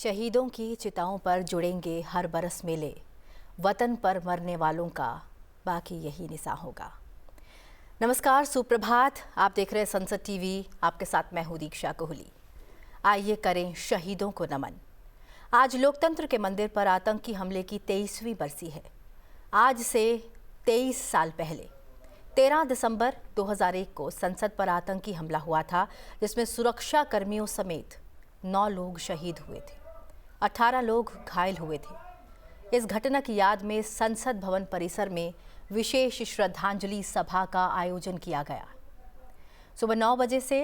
शहीदों की चिताओं पर जुड़ेंगे हर बरस मेले, वतन पर मरने वालों का बाकी यही निशान होगा। नमस्कार, सुप्रभात। आप देख रहे हैं संसद टीवी। आपके साथ मैं हूं दीक्षा कोहली। आइए करें शहीदों को नमन। आज लोकतंत्र के मंदिर पर आतंकी हमले की 23वीं बरसी है। आज से 23 साल पहले 13 दिसंबर 2001 को संसद पर आतंकी हमला हुआ था, जिसमें सुरक्षा कर्मियों समेत 9 लोग शहीद हुए थे, 18 लोग घायल हुए थे। इस घटना की याद में संसद भवन परिसर में विशेष श्रद्धांजलि सभा का आयोजन किया गया। सुबह 9 बजे से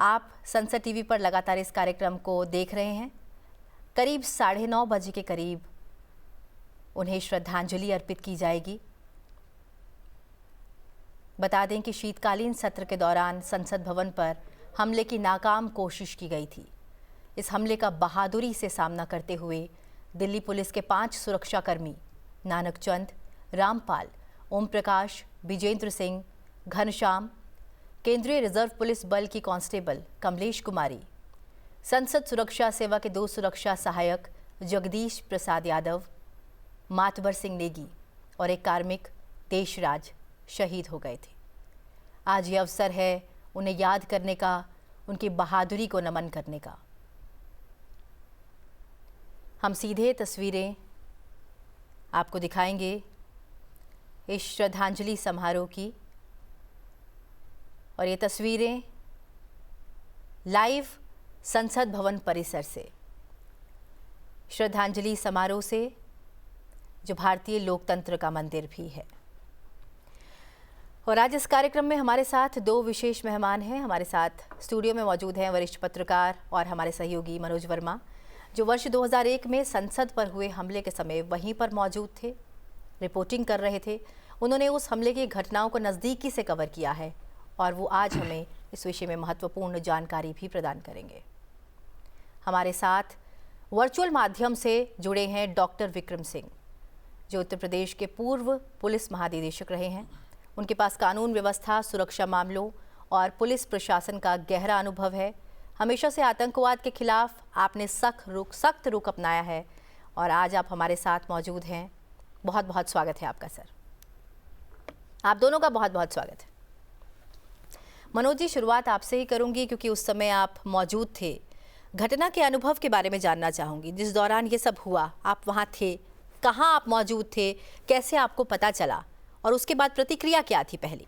आप संसद टीवी पर लगातार इस कार्यक्रम को देख रहे हैं। करीब 9:30 बजे के करीब उन्हें श्रद्धांजलि अर्पित की जाएगी। बता दें कि शीतकालीन सत्र के दौरान संसद भवन पर हमले की नाकाम कोशिश की गई थी। इस हमले का बहादुरी से सामना करते हुए दिल्ली पुलिस के 5 सुरक्षाकर्मी नानक चंद, रामपाल, ओम प्रकाश, विजेंद्र सिंह, घनश्याम, केंद्रीय रिजर्व पुलिस बल की कांस्टेबल कमलेश कुमारी, संसद सुरक्षा सेवा के 2 सुरक्षा सहायक जगदीश प्रसाद यादव, मातबर सिंह नेगी और एक कार्मिक देशराज शहीद हो गए थे। आज ये अवसर है उन्हें याद करने का, उनकी बहादुरी को नमन करने का। हम सीधे तस्वीरें आपको दिखाएंगे इस श्रद्धांजलि समारोह की, और ये तस्वीरें लाइव संसद भवन परिसर से, श्रद्धांजलि समारोह से, जो भारतीय लोकतंत्र का मंदिर भी है। और आज इस कार्यक्रम में हमारे साथ 2 विशेष मेहमान हैं। हमारे साथ स्टूडियो में मौजूद हैं वरिष्ठ पत्रकार और हमारे सहयोगी मनोज वर्मा, जो वर्ष 2001 में संसद पर हुए हमले के समय वहीं पर मौजूद थे, रिपोर्टिंग कर रहे थे। उन्होंने उस हमले की घटनाओं को नज़दीकी से कवर किया है और वो आज हमें इस विषय में महत्वपूर्ण जानकारी भी प्रदान करेंगे। हमारे साथ वर्चुअल माध्यम से जुड़े हैं डॉक्टर विक्रम सिंह, जो उत्तर प्रदेश के पूर्व पुलिस महानिदेशक रहे हैं। उनके पास कानून व्यवस्था, सुरक्षा मामलों और पुलिस प्रशासन का गहरा अनुभव है। हमेशा से आतंकवाद के खिलाफ आपने सख्त रुख अपनाया है और आज आप हमारे साथ मौजूद हैं। बहुत बहुत स्वागत है आपका सर। आप दोनों का बहुत बहुत स्वागत है। मनोज जी, शुरुआत आपसे ही करूंगी क्योंकि उस समय आप मौजूद थे। घटना के अनुभव के बारे में जानना चाहूँगी। जिस दौरान ये सब हुआ, आप वहाँ थे, कहाँ आप मौजूद थे, कैसे आपको पता चला और उसके बाद प्रतिक्रिया क्या थी पहली?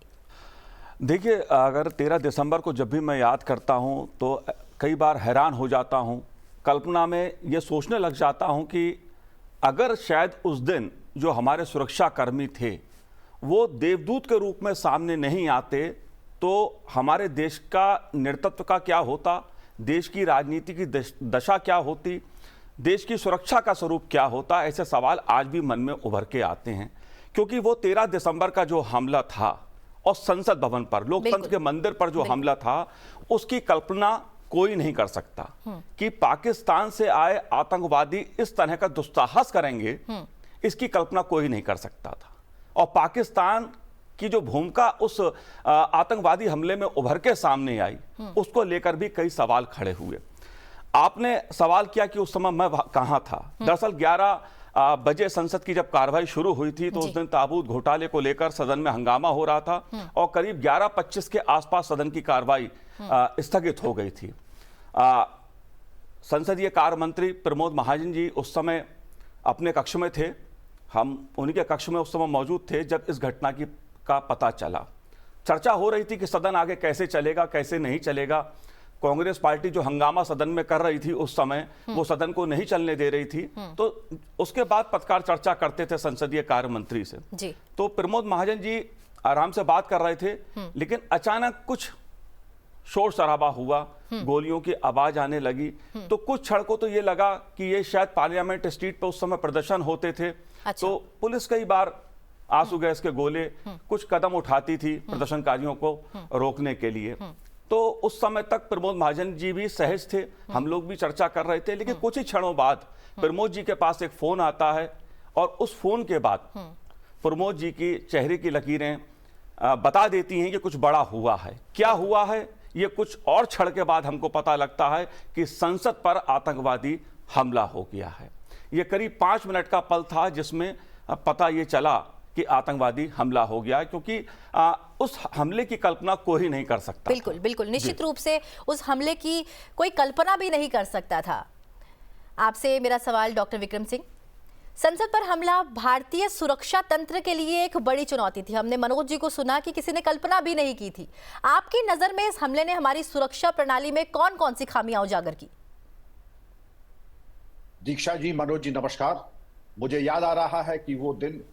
देखिए, अगर 13 दिसंबर को जब भी मैं याद करता हूं तो कई बार हैरान हो जाता हूं। कल्पना में ये सोचने लग जाता हूं कि अगर शायद उस दिन जो हमारे सुरक्षाकर्मी थे वो देवदूत के रूप में सामने नहीं आते तो हमारे देश का नेतृत्व का क्या होता, देश की राजनीति की दशा क्या होती, देश की सुरक्षा का स्वरूप क्या होता। ऐसे सवाल आज भी मन में उभर के आते हैं, क्योंकि वो 13 दिसंबर का जो हमला था और संसद भवन पर, लोकतंत्र के मंदिर पर जो हमला था, उसकी कल्पना कोई नहीं कर सकता कि पाकिस्तान से आए आतंकवादी इस तरह का दुस्साहस करेंगे। इसकी कल्पना कोई नहीं कर सकता था। और पाकिस्तान की जो भूमिका उस आतंकवादी हमले में उभर के सामने आई, उसको लेकर भी कई सवाल खड़े हुए। आपने सवाल किया कि उस समय मैं कहां था। दरअसल 11 बजे संसद की जब कार्रवाई शुरू हुई थी तो उस दिन ताबूत घोटाले को लेकर सदन में हंगामा हो रहा था और करीब 11:25 के आसपास सदन की कार्रवाई स्थगित हो गई थी। संसदीय कार्य मंत्री प्रमोद महाजन जी उस समय अपने कक्ष में थे। हम उन्हीं के कक्ष में उस समय मौजूद थे जब इस घटना का पता चला। चर्चा हो रही थी कि सदन आगे कैसे चलेगा, कैसे नहीं चलेगा। कांग्रेस पार्टी जो हंगामा सदन में कर रही थी उस समय, वो सदन को नहीं चलने दे रही थी। तो उसके बाद पत्रकार चर्चा करते थे संसदीय कार्य मंत्री से जी। तो प्रमोद महाजन जी आराम से बात कर रहे थे, लेकिन अचानक कुछ शोर शराबा हुआ, गोलियों की आवाज आने लगी। तो कुछ क्षण को तो ये लगा कि ये शायद पार्लियामेंट स्ट्रीट पर उस समय प्रदर्शन होते थे। अच्छा। तो पुलिस कई बार आंसू गैस के गोले, कुछ कदम उठाती थी प्रदर्शनकारियों को रोकने के लिए। तो उस समय तक प्रमोद महाजन जी भी सहज थे, हम लोग भी चर्चा कर रहे थे। लेकिन कुछ ही क्षणों बाद प्रमोद जी के पास एक फोन आता है और उस फोन के बाद प्रमोद जी की चेहरे की लकीरें बता देती हैं कि कुछ बड़ा हुआ है। क्या हुआ है ये कुछ और क्षण के बाद हमको पता लगता है कि संसद पर आतंकवादी हमला हो गया है। ये करीब 5 मिनट का पल था जिसमें पता ये चला कि आतंकवादी हमला हो गया, क्योंकि उस हमले की कल्पना कोई नहीं कर सकता। बिल्कुल बिल्कुल, निश्चित रूप से उस हमले की कोई कल्पना भी नहीं कर सकता था। आपसे मेरा सवाल डॉक्टर विक्रम सिंह, संसद पर हमला भारतीय सुरक्षा तंत्र के लिए एक बड़ी चुनौती थी। हमने मनोज जी को सुना कि किसी ने कल्पना भी नहीं की थी। आपकी नजर में इस हमले ने हमारी सुरक्षा प्रणाली में कौन कौन सी खामियां उजागर की? दीक्षा जी, मनोज जी, नमस्कार। मुझे याद आ रहा है कि वो दिन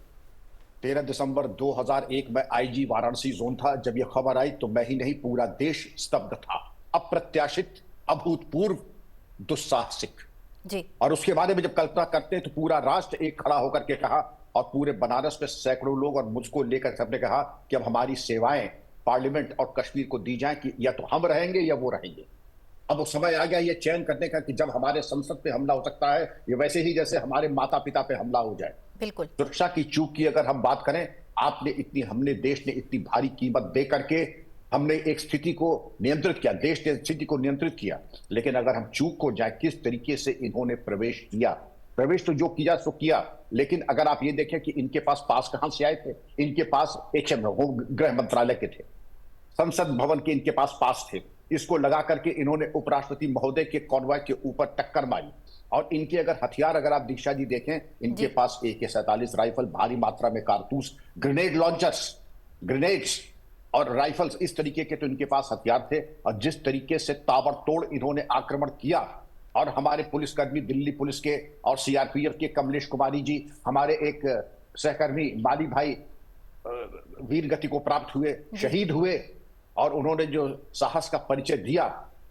13 दिसंबर 2001 में आईजी वाराणसी जोन था। जब यह खबर आई तो मैं ही नहीं, पूरा देश स्तब्ध था। अप्रत्याशित, अभूतपूर्व, दुस्साहसिक जी। और उसके बारे में जब कल्पना करते हैं तो पूरा राष्ट्र एक खड़ा होकर के कहा, और पूरे बनारस में सैकड़ों लोग और मुझको लेकर सबने कहा कि अब हमारी सेवाएं पार्लियामेंट और कश्मीर को दी जाएं कि या तो हम रहेंगे या वो रहेंगे। अब वो समय आ गया ये चयन करने का कि जब हमारे संसद पे हमला हो सकता है, ये वैसे ही जैसे हमारे माता पिता पे हमला हो जाए। बिल्कुल। सुरक्षा की चूक की अगर हम बात करें, हमने देश ने इतनी भारी कीमत दे करके हमने एक स्थिति को नियंत्रित किया, देश ने स्थिति को नियंत्रित किया। लेकिन अगर हम चूक को जाए किस तरीके से इन्होंने प्रवेश किया, प्रवेश तो जो किया सो किया, लेकिन अगर आप ये देखें कि इनके पास कहां से आए थे, इनके पास गृह मंत्रालय के थे, संसद भवन के इनके पास थे। इसको लगा करके इन्होंने उपराष्ट्रपति महोदय के कॉन्वॉय के ऊपर टक्कर मारी। और इनके अगर हथियार अगर आप दीक्षा जी देखें, इनके पास AK-47 राइफल, भारी मात्रा में कारतूस, ग्रेनेड लॉन्चर्स, ग्रेनेड्स और राइफल्स, इस तरीके के तो इनके पास हथियार थे। और जिस तरीके से ताबड़तोड़ इन्होंने आक्रमण किया, और हमारे पुलिसकर्मी, दिल्ली पुलिस के और CRPF के कमलेश कुमारी जी, हमारे एक सहकर्मी माली भाई वीर गति को प्राप्त हुए, शहीद हुए, और उन्होंने जो साहस का परिचय दिया,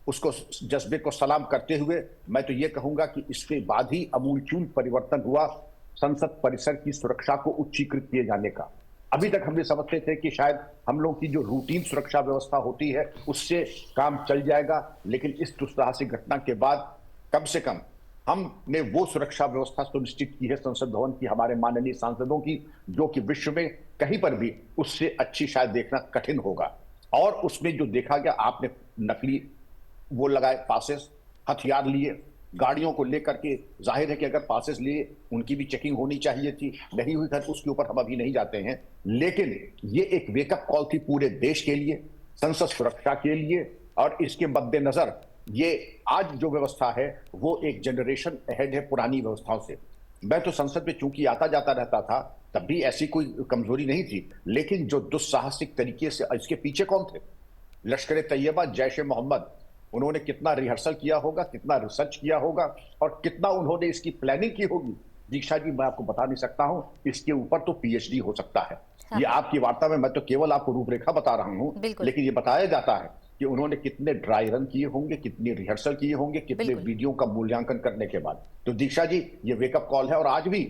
उसको, जज्बे को सलाम करते हुए मैं तो ये कहूंगा कि इसके बाद ही अमूलचूल परिवर्तन हुआ संसद परिसर की सुरक्षा को उच्चीकृत किए जाने का। अभी तक हम ये समझते थे कि शायद हम लोग की जो रूटीन सुरक्षा व्यवस्था होती है उससे काम चल जाएगा, लेकिन इस दुस्साहसिक घटना के बाद कम से कम हमने वो सुरक्षा व्यवस्था सुनिश्चित की है संसद भवन की, हमारे माननीय सांसदों की, जो कि विश्व में कहीं पर भी उससे अच्छी शायद देखना कठिन होगा। और उसमें जो देखा गया, आपने नकली वो लगाए पासेस, हथियार लिए, गाड़ियों को लेकर के, जाहिर है कि अगर पासेस लिए उनकी भी चेकिंग होनी चाहिए थी, नहीं हुई था, उसके ऊपर हम अभी नहीं जाते हैं। लेकिन ये एक वेकअप कॉल थी पूरे देश के लिए, संसद सुरक्षा के लिए। और इसके मद्देनजर ये आज जो व्यवस्था है वो एक जनरेशन अहेड है पुरानी व्यवस्थाओं से। मैं तो संसद में चूंकि आता जाता रहता था, तब भी ऐसी कोई कमजोरी नहीं थी, लेकिन जो दुस्साहसिक तरीके से, इसके पीछे कौन थे? लश्कर तैयबा, जैश ए मोहम्मद, उन्होंने कितना रिहर्सल किया होगा, कितना रिसर्च किया होगा, और कितना उन्होंने इसकी प्लानिंग की होगी। दीक्षा जी, मैं आपको बता नहीं सकता हूं, इसके ऊपर तो PhD हो सकता है। हाँ। ये आपकी वार्ता में मैं तो केवल आपको रूपरेखा बता रहा हूं, लेकिन ये बताया जाता है कि उन्होंने कितने ड्राई रन किए होंगे, कितनी रिहर्सल किए होंगे, कितने वीडियो का मूल्यांकन करने के बाद। तो दीक्षा जी, ये वेकअप कॉल है, और आज भी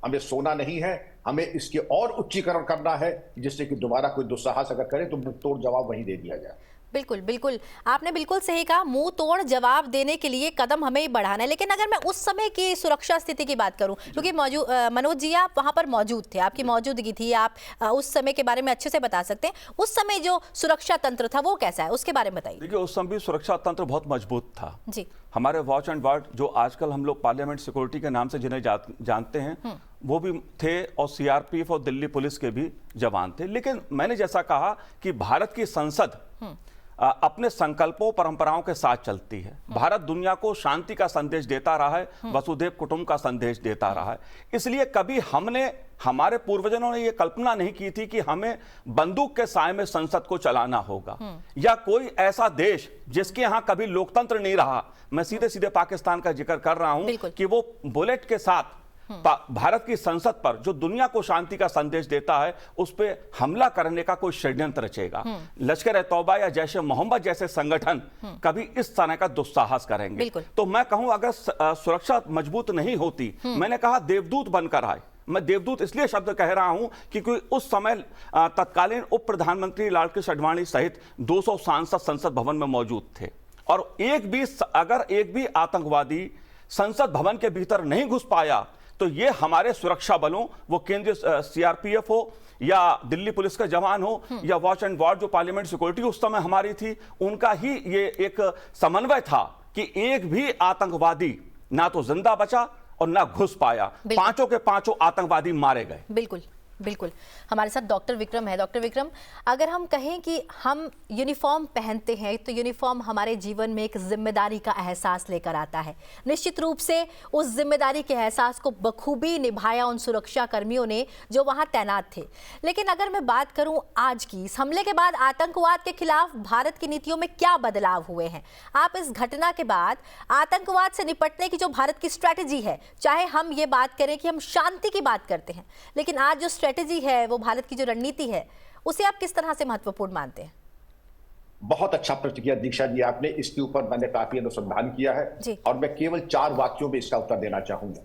हमें सोना नहीं है, हमें इसके और उच्चीकरण करना है, जिससे कि दोबारा कोई दुस्साहस अगर करे तो मुंह तोड़ जवाब वहीं दे दिया जाए। बिल्कुल बिल्कुल, आपने बिल्कुल सही कहा, मुंह तोड़ जवाब देने के लिए कदम हमें बढ़ाना है। लेकिन अगर मैं उस समय की सुरक्षा स्थिति की बात करूं, क्योंकि मनोज जी आप वहां पर मौजूद थे, आपकी मौजूदगी थी, आप उस समय के बारे में अच्छे से बता सकते हैं। उस समय जो सुरक्षा तंत्र था वो कैसा है, उसके बारे में बताइए। देखिए, उस समय सुरक्षा तंत्र बहुत मजबूत था जी। हमारे वॉच एंड वार्ड, जो आजकल हम लोग पार्लियामेंट सिक्योरिटी के नाम से जिन्हें जानते हैं, वो भी थे, और CRPF और दिल्ली पुलिस के भी जवान थे। लेकिन मैंने जैसा कहा कि भारत की संसद अपने संकल्पों, परंपराओं के साथ चलती है। भारत दुनिया को शांति का संदेश देता रहा है, वसुधैव कुटुंब का संदेश देता रहा है। इसलिए कभी हमारे पूर्वजों ने यह कल्पना नहीं की थी कि हमें बंदूक के साए में संसद को चलाना होगा, या कोई ऐसा देश जिसके यहां कभी लोकतंत्र नहीं रहा। मैं सीधे सीधे पाकिस्तान का जिक्र कर रहा हूं कि वो बुलेट के साथ भारत की संसद पर, जो दुनिया को शांति का संदेश देता है, उस पर हमला करने का कोई षड्यंत्र रचेगा। लश्कर ए तौबा या जैश ए मोहम्मद जैसे संगठन कभी इस तरह का दुस्साहस करेंगे। तो मैं कहूं, अगर सुरक्षा मजबूत नहीं होती, मैंने कहा देवदूत बनकर आए। मैं देवदूत इसलिए शब्द कह रहा हूं क्योंकि उस समय तत्कालीन उप प्रधानमंत्री लालकृष्ण आडवाणी सहित 200 सांसद संसद भवन में मौजूद थे, और अगर एक भी आतंकवादी संसद भवन के भीतर नहीं घुस पाया तो ये हमारे सुरक्षा बलों, वो केंद्रीय CRPF हो या दिल्ली पुलिस का जवान हो या वॉच एंड वार्ड जो पार्लियामेंट सिक्योरिटी उस समय हमारी थी, उनका ही ये एक समन्वय था कि एक भी आतंकवादी ना तो जिंदा बचा और ना घुस पाया। पांचों के पांचों आतंकवादी मारे गए। बिल्कुल बिल्कुल। हमारे साथ डॉक्टर विक्रम है। डॉक्टर विक्रम, अगर हम कहें कि हम यूनिफॉर्म पहनते हैं तो यूनिफॉर्म हमारे जीवन में एक जिम्मेदारी का एहसास लेकर आता है। निश्चित रूप से उस जिम्मेदारी के एहसास को बखूबी निभाया उन सुरक्षा कर्मियों ने जो वहां तैनात थे। लेकिन अगर मैं बात करूं आज की, इस हमले के बाद आतंकवाद के खिलाफ भारत की नीतियों में क्या बदलाव हुए हैं? आप इस घटना के बाद आतंकवाद से निपटने की जो भारत की स्ट्रैटेजी है, चाहे हम ये बात करें कि हम शांति की बात करते हैं, लेकिन आज जो स्ट्रेटेजी है, वो भारत की जो रणनीति है, उसे आप किस तरह से महत्वपूर्ण मानते हैं? बहुत अच्छा प्रश्न किया दीक्षा जी आपने। इसके ऊपर मैंने काफी अनुसंधान किया है और मैं केवल 4 वाक्यों में इसका उत्तर देना चाहूंगा।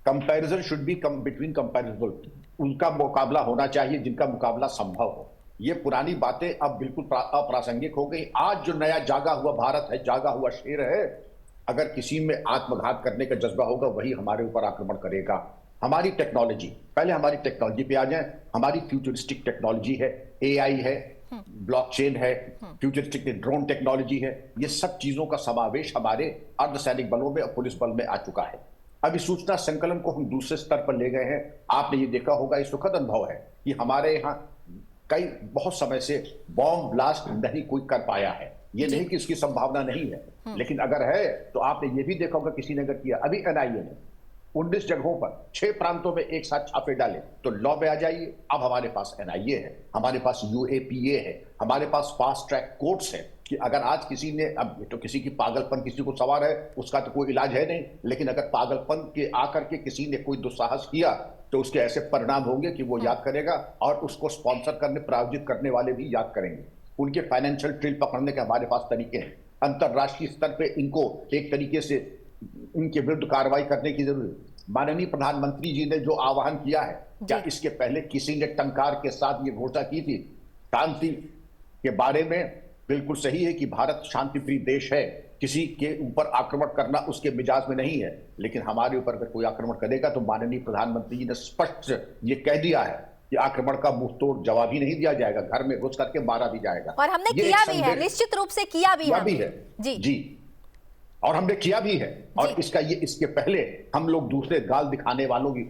Comparison should be between comparable, उनका मुकाबला होना चाहिए जिनका मुकाबला संभव हो। ये पुरानी बातें अब बिल्कुल अप्रासंगिक हो गई। आज जो नया जागा हुआ भारत है, जागा हुआ शेर है, अगर किसी में आत्मघात करने का जज्बा होगा वही हमारे ऊपर आक्रमण करेगा। हमारी टेक्नोलॉजी, पहले हमारी टेक्नोलॉजी पे आ जाए। हमारी फ्यूचरिस्टिक टेक्नोलॉजी है, एआई है, ब्लॉकचेन है, फ्यूचरिस्टिक ड्रोन टेक्नोलॉजी है। ये सब चीजों का समावेश हमारे अर्धसैनिक बलों में और पुलिस बल में आ चुका है। अभी सूचना संकलन को हम दूसरे स्तर पर ले गए हैं। आपने ये देखा होगा, ये सुखद अनुभव है कि हमारे यहाँ बहुत समय से बॉम्ब ब्लास्ट नहीं कोई कर पाया है। ये नहीं कि इसकी संभावना नहीं है, लेकिन अगर है तो आपने ये भी देखा होगा किसी ने अगर किया। अभी एनआईए ने 19 जगहों पर 6 प्रांतों में एक साथ छापे डाले तो लॉ में आ जाइए। अब हमारे पास एनआईए है, हमारे पास यूएपीए है, हमारे पास फास्ट ट्रैक कोर्ट्स है कि अगर आज किसी ने, अब तो किसी की पागलपन किसी को सवार है उसका तो कोई इलाज है नहीं, लेकिन अगर पागलपन के आकर के किसी ने कोई दुस्साहस किया तो उसके ऐसे परिणाम होंगे कि वो याद करेगा और उसको स्पॉन्सर करने, प्रायोजित करने वाले भी याद करेंगे। उनके फाइनेंशियल ट्रेल पकड़ने के हमारे पास तरीके हैं। अंतरराष्ट्रीय स्तर पे इनको एक तरीके से इनके विरुद्ध कार्रवाई करने की जरूरत। माननीय प्रधानमंत्री जी ने जो आह्वान किया है, क्या इसके पहले किसी ने टंकार के साथ ये घोषणा की थी? शांति के बारे में बिल्कुल सही है कि भारत शांति प्रिय देश है, किसी के ऊपर आक्रमण करना उसके मिजाज में नहीं है, लेकिन हमारे ऊपर अगर कोई आक्रमण करेगा तो माननीय प्रधानमंत्री जी ने स्पष्ट ये कह दिया है कि आक्रमण का मुंह तोड़ जवाब ही नहीं दिया जाएगा, घर में घुस करके मारा भी जाएगा। और हमने किया भी है, निश्चित रूप से किया भी है जी, और हमने किया भी है। और इसके पहले हम लोग दूसरे गाल दिखाने वालों की,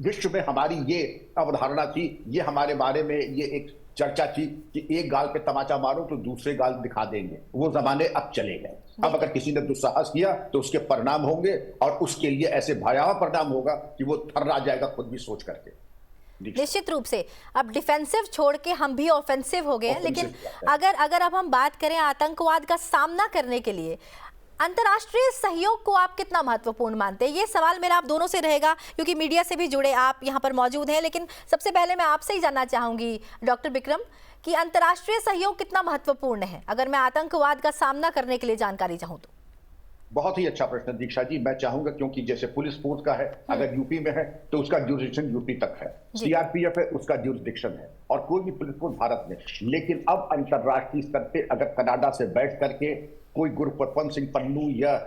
विश्व में हमारी ये अवधारणा थी, ये हमारे बारे में ये एक चर्चा थी कि एक गाल पे तमाचा मारो तो दूसरे गाल दिखा देंगे। वो जमाने अब चले गए। अब अगर किसी ने दुस्साहस किया तो उसके परिणाम होंगे और उसके लिए ऐसे भयावह परिणाम होगा कि वो थर्रा जाएगा खुद भी सोच करके। निश्चित रूप से अब डिफेंसिव छोड़ के हम भी ऑफेंसिव हो गए हैं। लेकिन अगर अब हम बात करें आतंकवाद का सामना करने के लिए अंतर्राष्ट्रीय सहयोग को आप कितना महत्वपूर्ण मानते हैं? ये सवाल मेरा आप दोनों से रहेगा क्योंकि मीडिया से भी जुड़े आप यहाँ पर मौजूद हैं। लेकिन सबसे पहले मैं आपसे ही जानना चाहूंगी डॉक्टर विक्रम कि अंतर्राष्ट्रीय सहयोग कितना महत्वपूर्ण है अगर मैं आतंकवाद का सामना करने के लिए जानकारी चाहूँ तो? बहुत ही अच्छा प्रश्न दीक्षा जी। मैं चाहूंगा, क्योंकि जैसे पुलिस फोर्स का है, अगर यूपी में है तो उसका ज्यूरिडिक्शन यूपी तक है, सीआरपीएफ है उसका ज्यूरिडिक्शन है, और कोई भी पुलिस फोर्स भारत में। लेकिन अब अंतर्राष्ट्रीय स्तर पे अगर कनाडा से बैठ करके कोई गुरपतवंत सिंह पन्नू या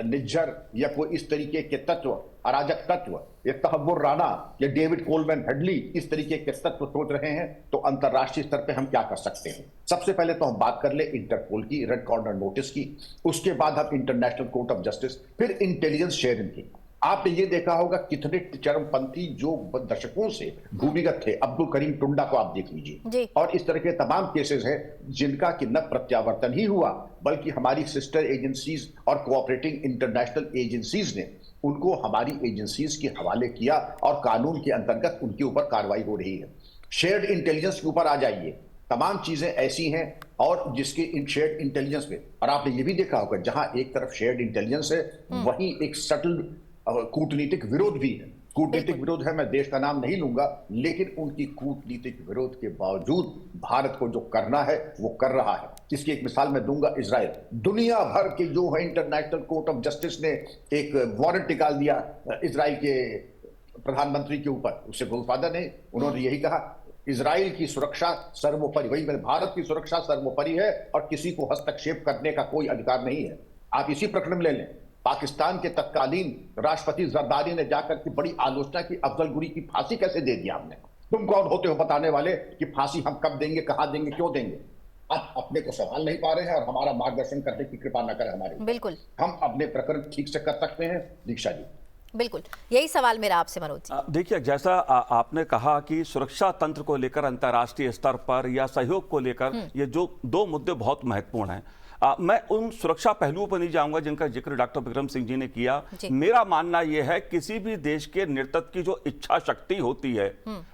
निज्जर या कोई इस तरीके के तत्व, अराजक तत्व, या तहव्वुर राणा या डेविड कोलमैन हेडली इस तरीके के तत्व सोच रहे हैं तो अंतर्राष्ट्रीय स्तर पे हम क्या कर सकते हैं? सबसे पहले तो हम बात कर ले इंटरपोल की, रेड कॉर्नर नोटिस की, उसके बाद हम इंटरनेशनल कोर्ट ऑफ जस्टिस, फिर इंटेलिजेंस शेयरिंग की। आपने ये देखा होगा कितने चरमपंथी जो दशकों से भूमिगत थे, अब्दुल करीम टुंडा को आप देख लीजिए, और इस तरह के तमाम केसेस हैं जिनका कि न प्रत्यावर्तन ही हुआ बल्कि हमारी सिस्टर एजेंसीज और कोऑपरेटिंग इंटरनेशनल एजेंसीज ने उनको हमारी एजेंसीज के हवाले किया और कानून के अंतर्गत उनके ऊपर कार्रवाई हो रही है। शेयर्ड इंटेलिजेंस के ऊपर आ जाइए, तमाम चीजें ऐसी हैं और जिसके इन शेयर्ड इंटेलिजेंस में, और आपने ये भी देखा होगा जहां एक तरफ शेयर्ड इंटेलिजेंस है वहीं एक सटल कूटनीतिक विरोध भी है। कूटनीतिक विरोध है, मैं देश का नाम नहीं लूंगा, लेकिन उनकी कूटनीतिक विरोध के बावजूद भारत को जो करना है वो कर रहा है। इसकी एक मिसाल मैं दूंगा, इजराइल। दुनिया भर के जो है इंटरनेशनल कोर्ट ऑफ जस्टिस ने एक वारंट निकाल दिया इजराइल के प्रधानमंत्री के ऊपर। उससे गॉडफादर ने उन्होंने यही कहा, इजराइल की सुरक्षा सर्वोपरि, वही भारत की सुरक्षा सर्वोपरि है और किसी को हस्तक्षेप करने का कोई अधिकार नहीं है। आप इसी प्रकरण में ले लें, पाकिस्तान के तत्कालीन राष्ट्रपति जरदारी ने जाकर की बड़ी आलोचना की, अफजल गुरी की फांसी कैसे दे दिया हमने? तुम कौन होते हो बताने वाले कि फांसी हम कब देंगे, कहां देंगे, क्यों देंगे? आप अपने को संभाल नहीं पा रहे हैं और हमारा मार्गदर्शन करने की कृपा न करें हमारे ऊपर। बिल्कुल हम अपने प्रकरण ठीक से कर सकते हैं दीक्षा जी। बिल्कुल, यही सवाल मेरा आपसे मनोज जी। देखिए, जैसा आपने कहा कि सुरक्षा तंत्र को लेकर अंतर्राष्ट्रीय स्तर पर या सहयोग को लेकर ये जो दो मुद्दे बहुत महत्वपूर्ण हैं। मैं उन सुरक्षा पहलुओं पर नहीं जाऊंगा जिनका जिक्र डॉक्टर विक्रम सिंह जी ने किया। मेरा मानना यह है किसी भी देश के नेतृत्व की जो इच्छा शक्ति होती है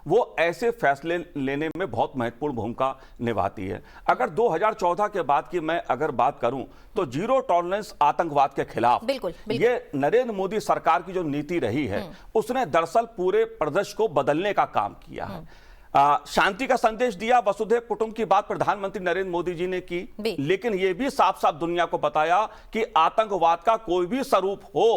वो ऐसे फैसले लेने में बहुत महत्वपूर्ण भूमिका निभाती है। अगर 2014 के बाद की मैं अगर बात करूं तो जीरो टॉलरेंस आतंकवाद के खिलाफ बिल्कुल। ये नरेंद्र मोदी सरकार की जो नीति रही है उसने दरअसल पूरे प्रदेश को बदलने का काम किया है। शांति का संदेश दिया, वसुधैव कुटुंब की बात प्रधानमंत्री नरेंद्र मोदी जी ने की, लेकिन यह भी साफ साफ दुनिया को बताया कि आतंकवाद का कोई भी स्वरूप हो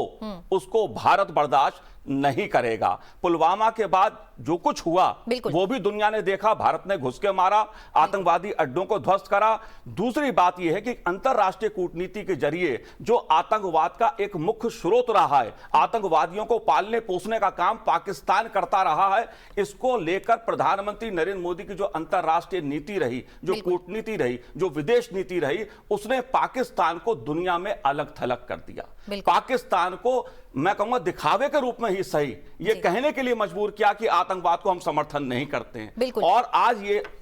उसको भारत बर्दाश्त नहीं करेगा। पुलवामा के बाद जो कुछ हुआ वो भी दुनिया ने देखा, भारत ने घुस के मारा, आतंकवादी अड्डों को ध्वस्त करा। दूसरी बात यह है कि अंतरराष्ट्रीय कूटनीति के जरिए जो आतंकवाद का एक मुख्य स्रोत रहा है, आतंकवादियों को पालने पोसने का काम पाकिस्तान करता रहा है, इसको लेकर प्रधानमंत्री नरेंद्र मोदी की जो अंतरराष्ट्रीय नीति रही, जो कूटनीति रही, जो विदेश नीति रही, उसने पाकिस्तान को दुनिया में अलग थलग कर दिया। पाकिस्तान को मैं कहूंगा दिखावे के रूप में ही सही ये कहने के लिए मजबूर किया कि आतंकवाद को हम समर्थन नहीं करते हैं। और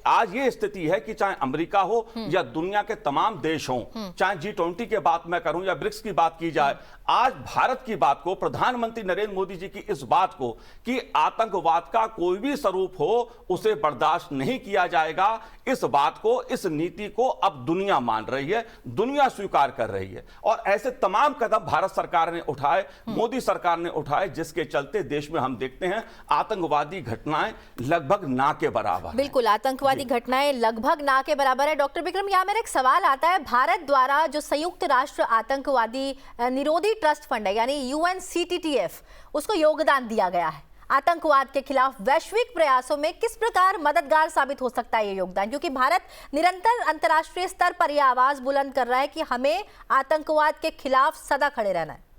आज ये स्थिति है कि चाहे अमेरिका हो या दुनिया के तमाम देश हों, चाहे G20 के बात मैं करूं या ब्रिक्स की बात की जाए, आज भारत की बात को, प्रधानमंत्री नरेंद्र मोदी जी की इस बात को कि आतंकवाद का कोई भी स्वरूप हो उसे बर्दाश्त नहीं किया जाएगा, इस बात को, इस नीति को अब दुनिया मान रही है, दुनिया स्वीकार कर रही है। और ऐसे तमाम कदम भारत सरकार ने उठाए, मोदी सरकार ने उठाए, जिसके चलते देश में हम देखते हैं आतंकवादी घटनाएं लगभग ना के बराबर। बिल्कुल, आतंकवादी घटनाएं लगभग ना के बराबर है। डॉक्टर विक्रम, यहाँ मेरा एक सवाल आता है, भारत द्वारा जो संयुक्त राष्ट्र आतंकवादी निरोधी ट्रस्ट फंड है यानी UNCTTF, उसको योगदान दिया गया है आतंकवाद के खिलाफ वैश्विक प्रयासों में, किस प्रकार मददगार साबित हो सकता है ये योगदान? क्योंकि भारत निरंतर अंतर्राष्ट्रीय स्तर पर यह आवाज बुलंद कर रहा है कि हमें आतंकवाद के खिलाफ सदा खड़े रहना है।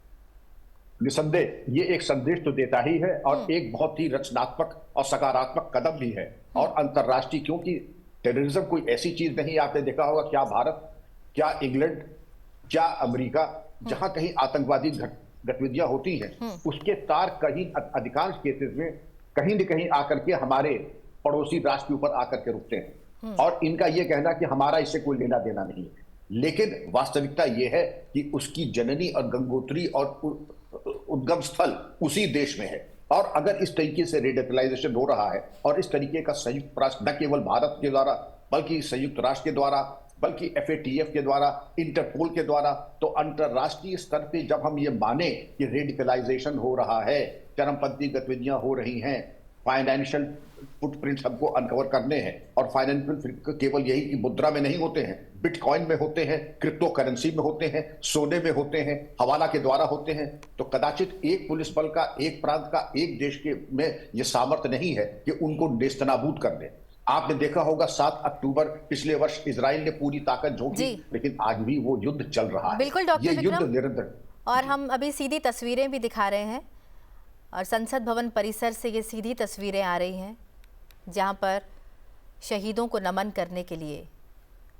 निसंदेह ये एक संदेश तो देता ही है और एक बहुत ही रचनात्मक और सकारात्मक कदम भी है। और अंतर्राष्ट्रीय, क्योंकि टेररिज्म कोई ऐसी चीज नहीं, आपने देखा होगा क्या भारत, क्या इंग्लैंड, क्या अमेरिका, जहां कहीं आतंकवादी गतिविधियां होती हैं उसके तार कहीं अधिकांश केसेस में कहीं न कहीं आकर के हमारे पड़ोसी राष्ट्र के ऊपर आकर के रुकते हैं। और इनका यह कहना कि हमारा इससे कोई लेना देना नहीं है, लेकिन वास्तविकता यह है कि उसकी जननी और गंगोत्री और उद्गम स्थल उसी देश में है। और अगर इस तरीके से रेडिकलाइजेशन हो रहा है और इस तरीके का संयुक्त राष्ट्र न केवल भारत के द्वारा बल्कि संयुक्त राष्ट्र के द्वारा, बल्कि FATF के द्वारा, इंटरपोल के द्वारा, तो अंतरराष्ट्रीय स्तर पे जब हम ये माने कि रेडिकलाइजेशन हो रहा है, चरमपंथी गतिविधियां हो रही हैं, फाइनेंशियल फुटप्रिंट्स हमको अनकवर करने हैं, और फाइनेंशियल केवल यही कि मुद्रा में नहीं होते हैं, बिटकॉइन में होते हैं, क्रिप्टो करेंसी में होते हैं, सोने में होते हैं, हवाला के द्वारा होते हैं, तो कदाचित एक पुलिस बल का, एक प्रांत का, एक देश के में यह सामर्थ्य नहीं है कि उनको नेस्तनाबूद कर दे। आपने देखा होगा 7 अक्टूबर पिछले वर्ष इजराइल ने पूरी ताकत झोंकी, लेकिन आज भी वो युद्ध चल रहा है। बिल्कुल डॉक्टर ये विक्रम, युद्ध निरंतर। और हम अभी सीधी तस्वीरें भी दिखा रहे हैं और संसद भवन परिसर से ये सीधी तस्वीरें आ रही हैं जहां पर शहीदों को नमन करने के लिए,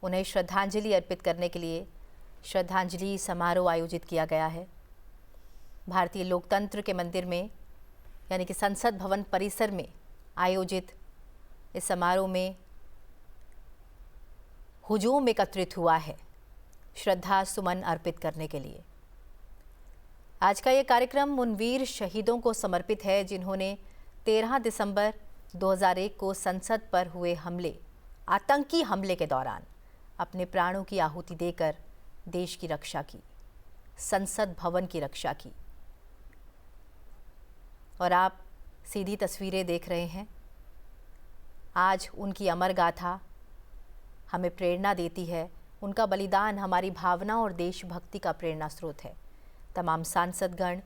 उन्हें श्रद्धांजलि अर्पित करने के लिए श्रद्धांजलि समारोह आयोजित किया गया है भारतीय लोकतंत्र के मंदिर में, यानी कि संसद भवन परिसर में आयोजित इस समारोह में हुजूम एकत्रित हुआ है श्रद्धा सुमन अर्पित करने के लिए। आज का ये कार्यक्रम उन वीर शहीदों को समर्पित है जिन्होंने 13 दिसंबर 2001 को संसद पर हुए हमले, आतंकी हमले के दौरान अपने प्राणों की आहुति देकर देश की रक्षा की, संसद भवन की रक्षा की। और आप सीधी तस्वीरें देख रहे हैं। आज उनकी अमर गाथा हमें प्रेरणा देती है, उनका बलिदान हमारी भावना और देशभक्ति का प्रेरणा स्रोत है। तमाम सांसदगण,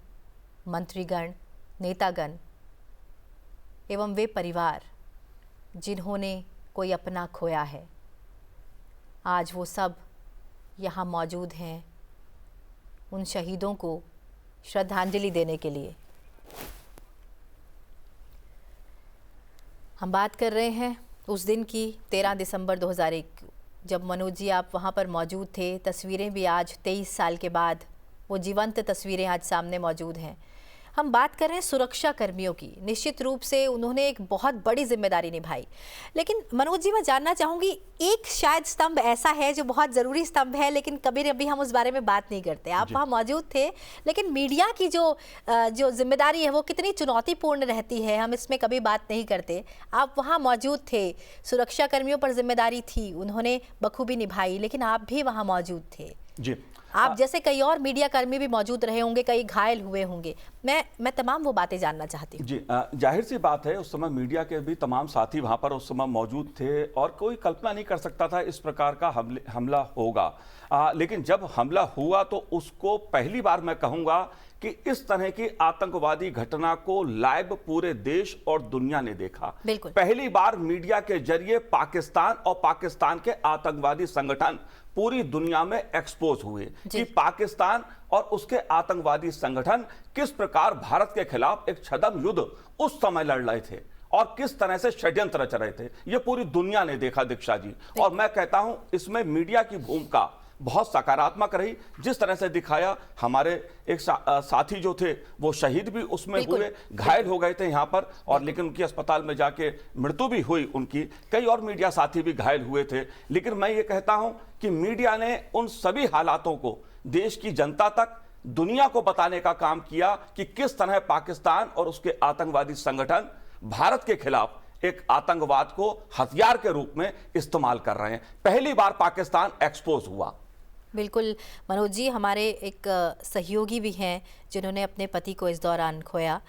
मंत्रीगण, नेतागण एवं वे परिवार जिन्होंने कोई अपना खोया है, आज वो सब यहाँ मौजूद हैं उन शहीदों को श्रद्धांजलि देने के लिए। हम बात कर रहे हैं उस दिन की, 13 दिसंबर जब मनोज जी आप वहाँ पर मौजूद थे, तस्वीरें भी आज 23 साल के बाद वो जीवंत तस्वीरें आज सामने मौजूद हैं। हम बात कर रहे हैं सुरक्षा कर्मियों की। निश्चित रूप से उन्होंने एक बहुत बड़ी जिम्मेदारी निभाई, लेकिन मनोज जी मैं जानना चाहूँगी, एक शायद स्तंभ ऐसा है जो बहुत ज़रूरी स्तंभ है, लेकिन कभी अभी हम उस बारे में बात नहीं करते। आप वहाँ मौजूद थे, लेकिन मीडिया की जो जिम्मेदारी है वो कितनी चुनौतीपूर्ण रहती है, हम इसमें कभी बात नहीं करते। आप वहाँ मौजूद थे, सुरक्षा कर्मियों पर जिम्मेदारी थी, उन्होंने बखूबी निभाई, लेकिन आप भी वहाँ मौजूद थे जी। आप जैसे कई और मीडिया कर्मी भी मौजूद रहे होंगे, कई घायल हुए होंगे। मैं तमाम वो बातें जानना चाहती हूँ। जी, जाहिर सी बात है उस समय मीडिया के भी तमाम साथी वहां पर उस समय मौजूद थे और कोई कल्पना नहीं कर सकता था इस प्रकार का हमला होगा। लेकिन जब हमला हुआ तो उसको पहली बार मैं कहूंगा कि इस तरह की आतंकवादी घटना को लाइव पूरे देश और दुनिया ने देखा। पहली बार मीडिया के जरिए पाकिस्तान और पाकिस्तान के आतंकवादी संगठन पूरी दुनिया में एक्सपोज हुए कि पाकिस्तान और उसके आतंकवादी संगठन किस प्रकार भारत के खिलाफ एक छद्म युद्ध उस समय लड़ रहे थे और किस तरह से षड्यंत्र रच रहे थे। ये पूरी दुनिया ने देखा दीक्षा जी, और मैं कहता हूं इसमें मीडिया की भूमिका बहुत सकारात्मक रही। जिस तरह से दिखाया, हमारे एक साथी जो थे वो शहीद भी उसमें हुए, घायल हो गए थे यहाँ पर, और लेकिन उनकी अस्पताल में जाके मृत्यु भी हुई उनकी। कई और मीडिया साथी भी घायल हुए थे। लेकिन मैं ये कहता हूं कि मीडिया ने उन सभी हालातों को देश की जनता तक, दुनिया को बताने का काम किया कि किस तरह पाकिस्तान और उसके आतंकवादी संगठन भारत के खिलाफ एक आतंकवाद को हथियार के रूप में इस्तेमाल कर रहे हैं। पहली बार पाकिस्तान एक्सपोज हुआ। बिल्कुल मनोज जी, हमारे एक सहयोगी भी हैं जिन्होंने अपने पति को इस दौरान खोया।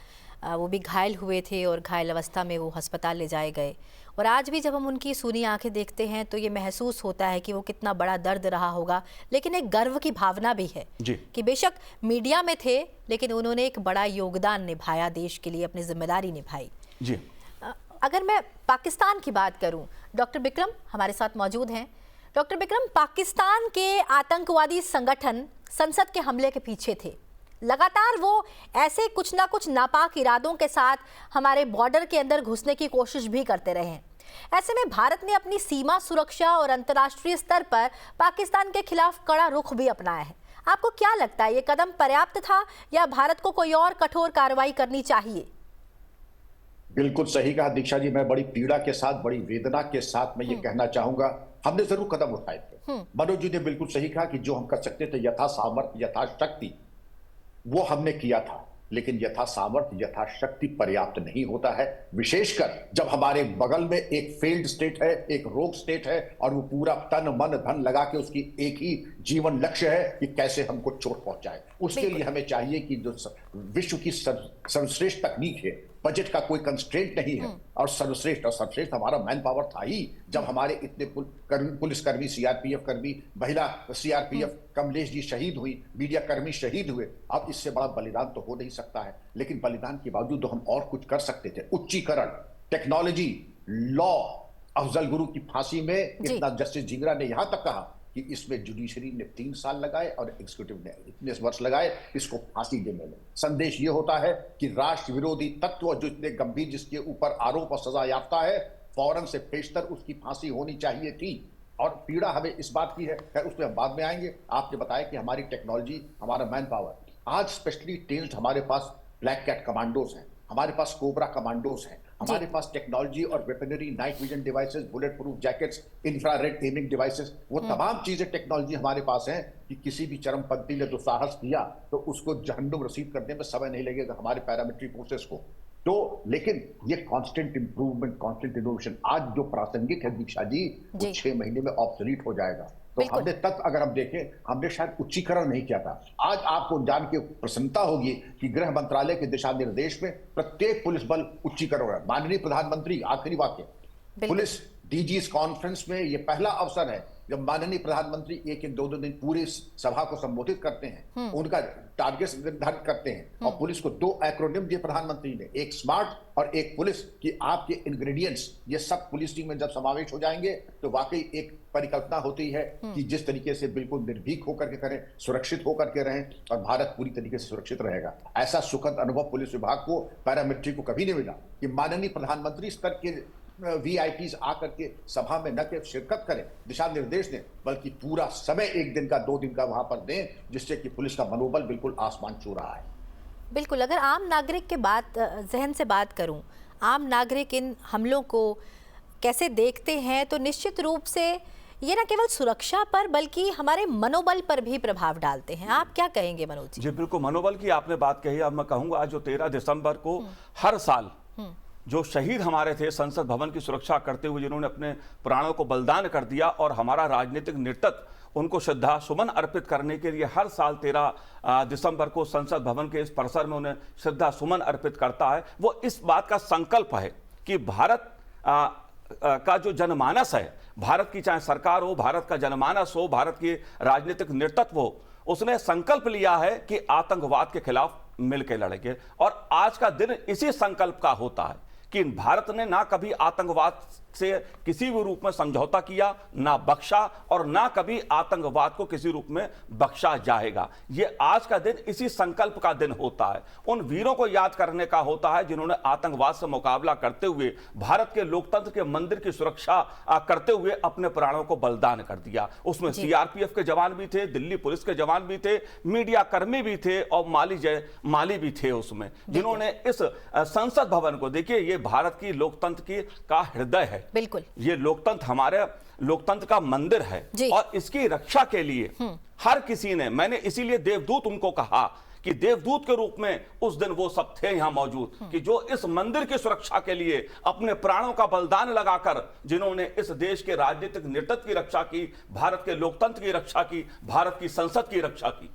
वो भी घायल हुए थे और घायल अवस्था में वो अस्पताल ले जाए गए, और आज भी जब हम उनकी सूनी आंखें देखते हैं तो ये महसूस होता है कि वो कितना बड़ा दर्द रहा होगा। लेकिन एक गर्व की भावना भी है कि बेशक मीडिया में थे, लेकिन उन्होंने एक बड़ा योगदान निभाया, देश के लिए अपनी जिम्मेदारी निभाई जी। अगर मैं पाकिस्तान की बात करूं, डॉक्टर बिक्रम हमारे साथ मौजूद हैं। डॉक्टर बिक्रम, पाकिस्तान के आतंकवादी संगठन संसद के हमले के पीछे थे। लगातार वो ऐसे कुछ ना कुछ नापाक इरादों के साथ हमारे बॉर्डर के अंदर घुसने की कोशिश भी करते रहे हैं। ऐसे में भारत ने अपनी सीमा सुरक्षा और अंतर्राष्ट्रीय स्तर पर पाकिस्तान के खिलाफ कड़ा रुख भी अपनाया है। आपको क्या लगता है, ये कदम पर्याप्त था या भारत को कोई और कठोर कार्रवाई करनी चाहिए? बिल्कुल सही कहा दीक्षा जी। मैं बड़ी पीड़ा के साथ, बड़ी वेदना के साथ मैं ये कहना चाहूंगा, हमने जरूर कदम उठाए थे। मनोज जी ने बिल्कुल सही कहा कि जो हम कर सकते थे यथा सामर्थ्य यथाशक्ति वो हमने किया था, लेकिन यथा सामर्थ्य यथाशक्ति पर्याप्त नहीं होता है, विशेषकर जब हमारे बगल में एक फेल्ड स्टेट है, एक रोग स्टेट है, और वो पूरा तन मन धन लगा के उसकी एक ही जीवन लक्ष्य है कि कैसे हमको चोट पहुंचाए। उसके लिए हमें चाहिए कि जो विश्व की सर्वश्रेष्ठ तकनीक है, बजट का कोई कंस्ट्रेंट नहीं है, और सर्वश्रेष्ठ हमारा मैन पावर था ही। जब हमारे इतने पुलिसकर्मी, सीआरपीएफ कर्मी, महिला सीआरपीएफ कमलेश जी शहीद हुई, मीडिया कर्मी शहीद हुए, अब इससे बड़ा बलिदान तो हो नहीं सकता है। लेकिन बलिदान के बावजूद तो हम और कुछ कर सकते थे। उच्चीकरण, टेक्नोलॉजी, लॉ, अफजल गुरु की फांसी में इतना जस्टिस जिंगरा ने यहां तक कहा कि इसमें जुडिशरी ने 3 साल लगाए और एग्जीक्यूटिव ने इतने वर्ष लगाए इसको फांसी देने में। संदेश ये होता है कि राष्ट्र विरोधी तत्व जो इतने गंभीर, जिसके ऊपर आरोप और सजा याफ्ता है, फौरन से पेशतर उसकी फांसी होनी चाहिए थी। और पीड़ा हमें इस बात की है, खैर उस पर हम बाद में आएंगे। आपने बताया कि हमारी टेक्नोलॉजी, हमारा मैन पावर, आज स्पेशली ट्रेन्ड हमारे पास ब्लैक कैट कमांडोज हैं, हमारे पास कोबरा कमांडोज हैं, हमारे पास टेक्नोलॉजी और weaponry, night vision devices, bullet proof jackets, infrared aiming devices, वो तमाम चीजें टेक्नोलॉजी हमारे पास हैं कि किसी भी चरमपंथी ने जो साहस किया तो उसको जहन्नुम रसीद करने में समय नहीं लगेगा हमारे पैरामिलिट्री फोर्सेस को। तो लेकिन ये कांस्टेंट इंप्रूवमेंट, कांस्टेंट इनोवेशन आज जो प्रासंगिक है दीक्षा जी, वो 6 महीने में ऑब्सोलीट हो जाएगा। तो हमने तक अगर हम देखें, हमने शायद उच्चीकरण नहीं किया था। आज आपको जान के प्रसन्नता होगी कि गृह मंत्रालय के दिशा निर्देश में प्रत्येक पुलिस बल उच्चीकरण हो रहा है। माननीय प्रधानमंत्री, आखिरी वाक्य, पुलिस डीजीज कॉन्फ्रेंस में ये पहला अवसर है जब माननीय प्रधानमंत्री एक 2 दिन पूरी सभा को संबोधित करते हैं, उनका टारगेट निर्धारित करते हैं, और पुलिस को 2 एक्रोनिम दिए प्रधानमंत्री ने, एक स्मार्ट और एक पुलिस, कि आपके इंग्रेडिएंट्स ये सब पुलिस टीम में जब समावेश हो जाएंगे तो वाकई एक परिकल्पना होती है कि जिस तरीके से बिल्कुल निर्भीक होकर के करें, सुरक्षित होकर के रहें, और भारत पूरी तरीके से सुरक्षित रहेगा। ऐसा सुखद अनुभव पुलिस विभाग को, पैरामिलिट्री को कभी नहीं मिला कि माननीय प्रधानमंत्री स्तर के वीआईपीज आकर के सभा में न केवल शिरकत करें, दिशा निर्देश दें, बल्कि पूरा समय 1 दिन का 2 दिन का वहां पर दें, जिससे कि पुलिस का मनोबल बिल्कुल आसमान छू रहा है। बिल्कुल, अगर आम नागरिक के जहन से बात करूं, आम नागरिक इन हमलों को कैसे देखते हैं, तो निश्चित रूप से ये न केवल सुरक्षा पर बल्कि हमारे मनोबल पर भी प्रभाव डालते हैं। आप क्या कहेंगे मनोज जी? जी बिल्कुल, मनोबल की आपने बात कही। अब मैं कहूंगा जो 13 दिसंबर को हर साल जो शहीद हमारे थे संसद भवन की सुरक्षा करते हुए, जिन्होंने अपने प्राणों को बलिदान कर दिया, और हमारा राजनीतिक नेतृत्व उनको श्रद्धा सुमन अर्पित करने के लिए हर साल 13 दिसंबर को संसद भवन के इस परिसर में उन्हें श्रद्धा सुमन अर्पित करता है। वो इस बात का संकल्प है कि भारत का जो जनमानस है, भारत की चाहे सरकार हो, भारत का जनमानस हो, भारत की राजनीतिक नेतृत्व हो, उसने संकल्प लिया है कि आतंकवाद के खिलाफ मिलकर लड़ेंगे। और आज का दिन इसी संकल्प का होता है कि भारत ने ना कभी आतंकवाद से किसी भी रूप में समझौता किया, ना बख्शा, और ना कभी आतंकवाद को किसी रूप में बख्शा जाएगा। ये आज का दिन इसी संकल्प का दिन होता है, उन वीरों को याद करने का होता है जिन्होंने आतंकवाद से मुकाबला करते हुए भारत के लोकतंत्र के मंदिर की सुरक्षा करते हुए अपने प्राणों को बलिदान कर दिया। उसमें सीआरपीएफ के जवान भी थे, दिल्ली पुलिस के जवान भी थे, मीडिया कर्मी भी थे, और माली भी थे उसमें, जिन्होंने इस संसद भवन को, देखिए ये भारत की लोकतंत्र का हृदय है, बिल्कुल ये लोकतंत्र हमारे लोकतंत्र का मंदिर है, और इसकी रक्षा के लिए हर किसी ने, मैंने इसीलिए देवदूत उनको कहा कि देवदूत के रूप में उस दिन वो सब थे यहां मौजूद, कि जो इस मंदिर की सुरक्षा के लिए अपने प्राणों का बलिदान लगाकर, जिन्होंने इस देश के राजनीतिक नेतृत्व की रक्षा की, भारत के लोकतंत्र की रक्षा की, भारत की संसद की रक्षा की।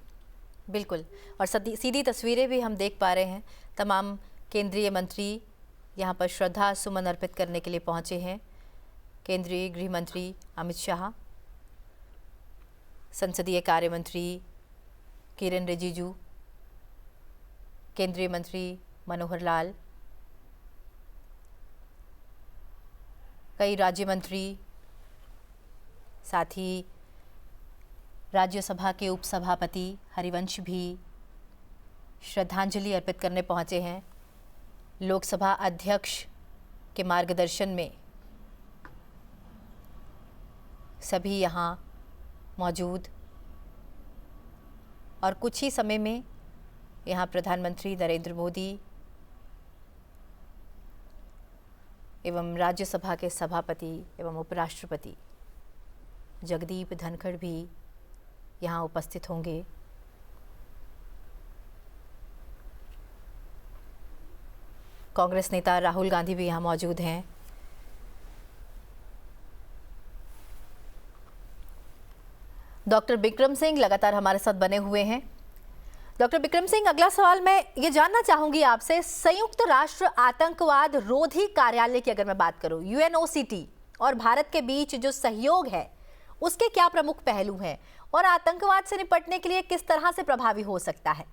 बिल्कुल, और सीधी तस्वीरें भी हम देख पा रहे हैं। तमाम केंद्रीय मंत्री यहाँ पर श्रद्धा सुमन अर्पित करने के लिए पहुंचे हैं। केंद्रीय गृह मंत्री अमित शाह, संसदीय कार्य मंत्री किरेन रिजिजू, केंद्रीय मंत्री मनोहर लाल, कई राज्य मंत्री, साथ ही राज्यसभा के उपसभापति हरिवंश भी श्रद्धांजलि अर्पित करने पहुंचे हैं। लोकसभा अध्यक्ष के मार्गदर्शन में सभी यहाँ मौजूद, और कुछ ही समय में यहाँ प्रधानमंत्री नरेंद्र मोदी एवं राज्यसभा के सभापति एवं उपराष्ट्रपति जगदीप धनखड़ भी यहाँ उपस्थित होंगे। कांग्रेस नेता राहुल गांधी भी यहाँ मौजूद हैं। डॉक्टर बिक्रम सिंह लगातार हमारे साथ बने हुए हैं। डॉक्टर बिक्रम सिंह, अगला सवाल मैं ये जानना चाहूंगी आपसे, संयुक्त राष्ट्र आतंकवाद रोधी कार्यालय की अगर मैं बात करूं, UNOCT, और भारत के बीच जो सहयोग है उसके क्या प्रमुख पहलू हैं, और आतंकवाद से निपटने के लिए किस तरह से प्रभावी हो सकता है?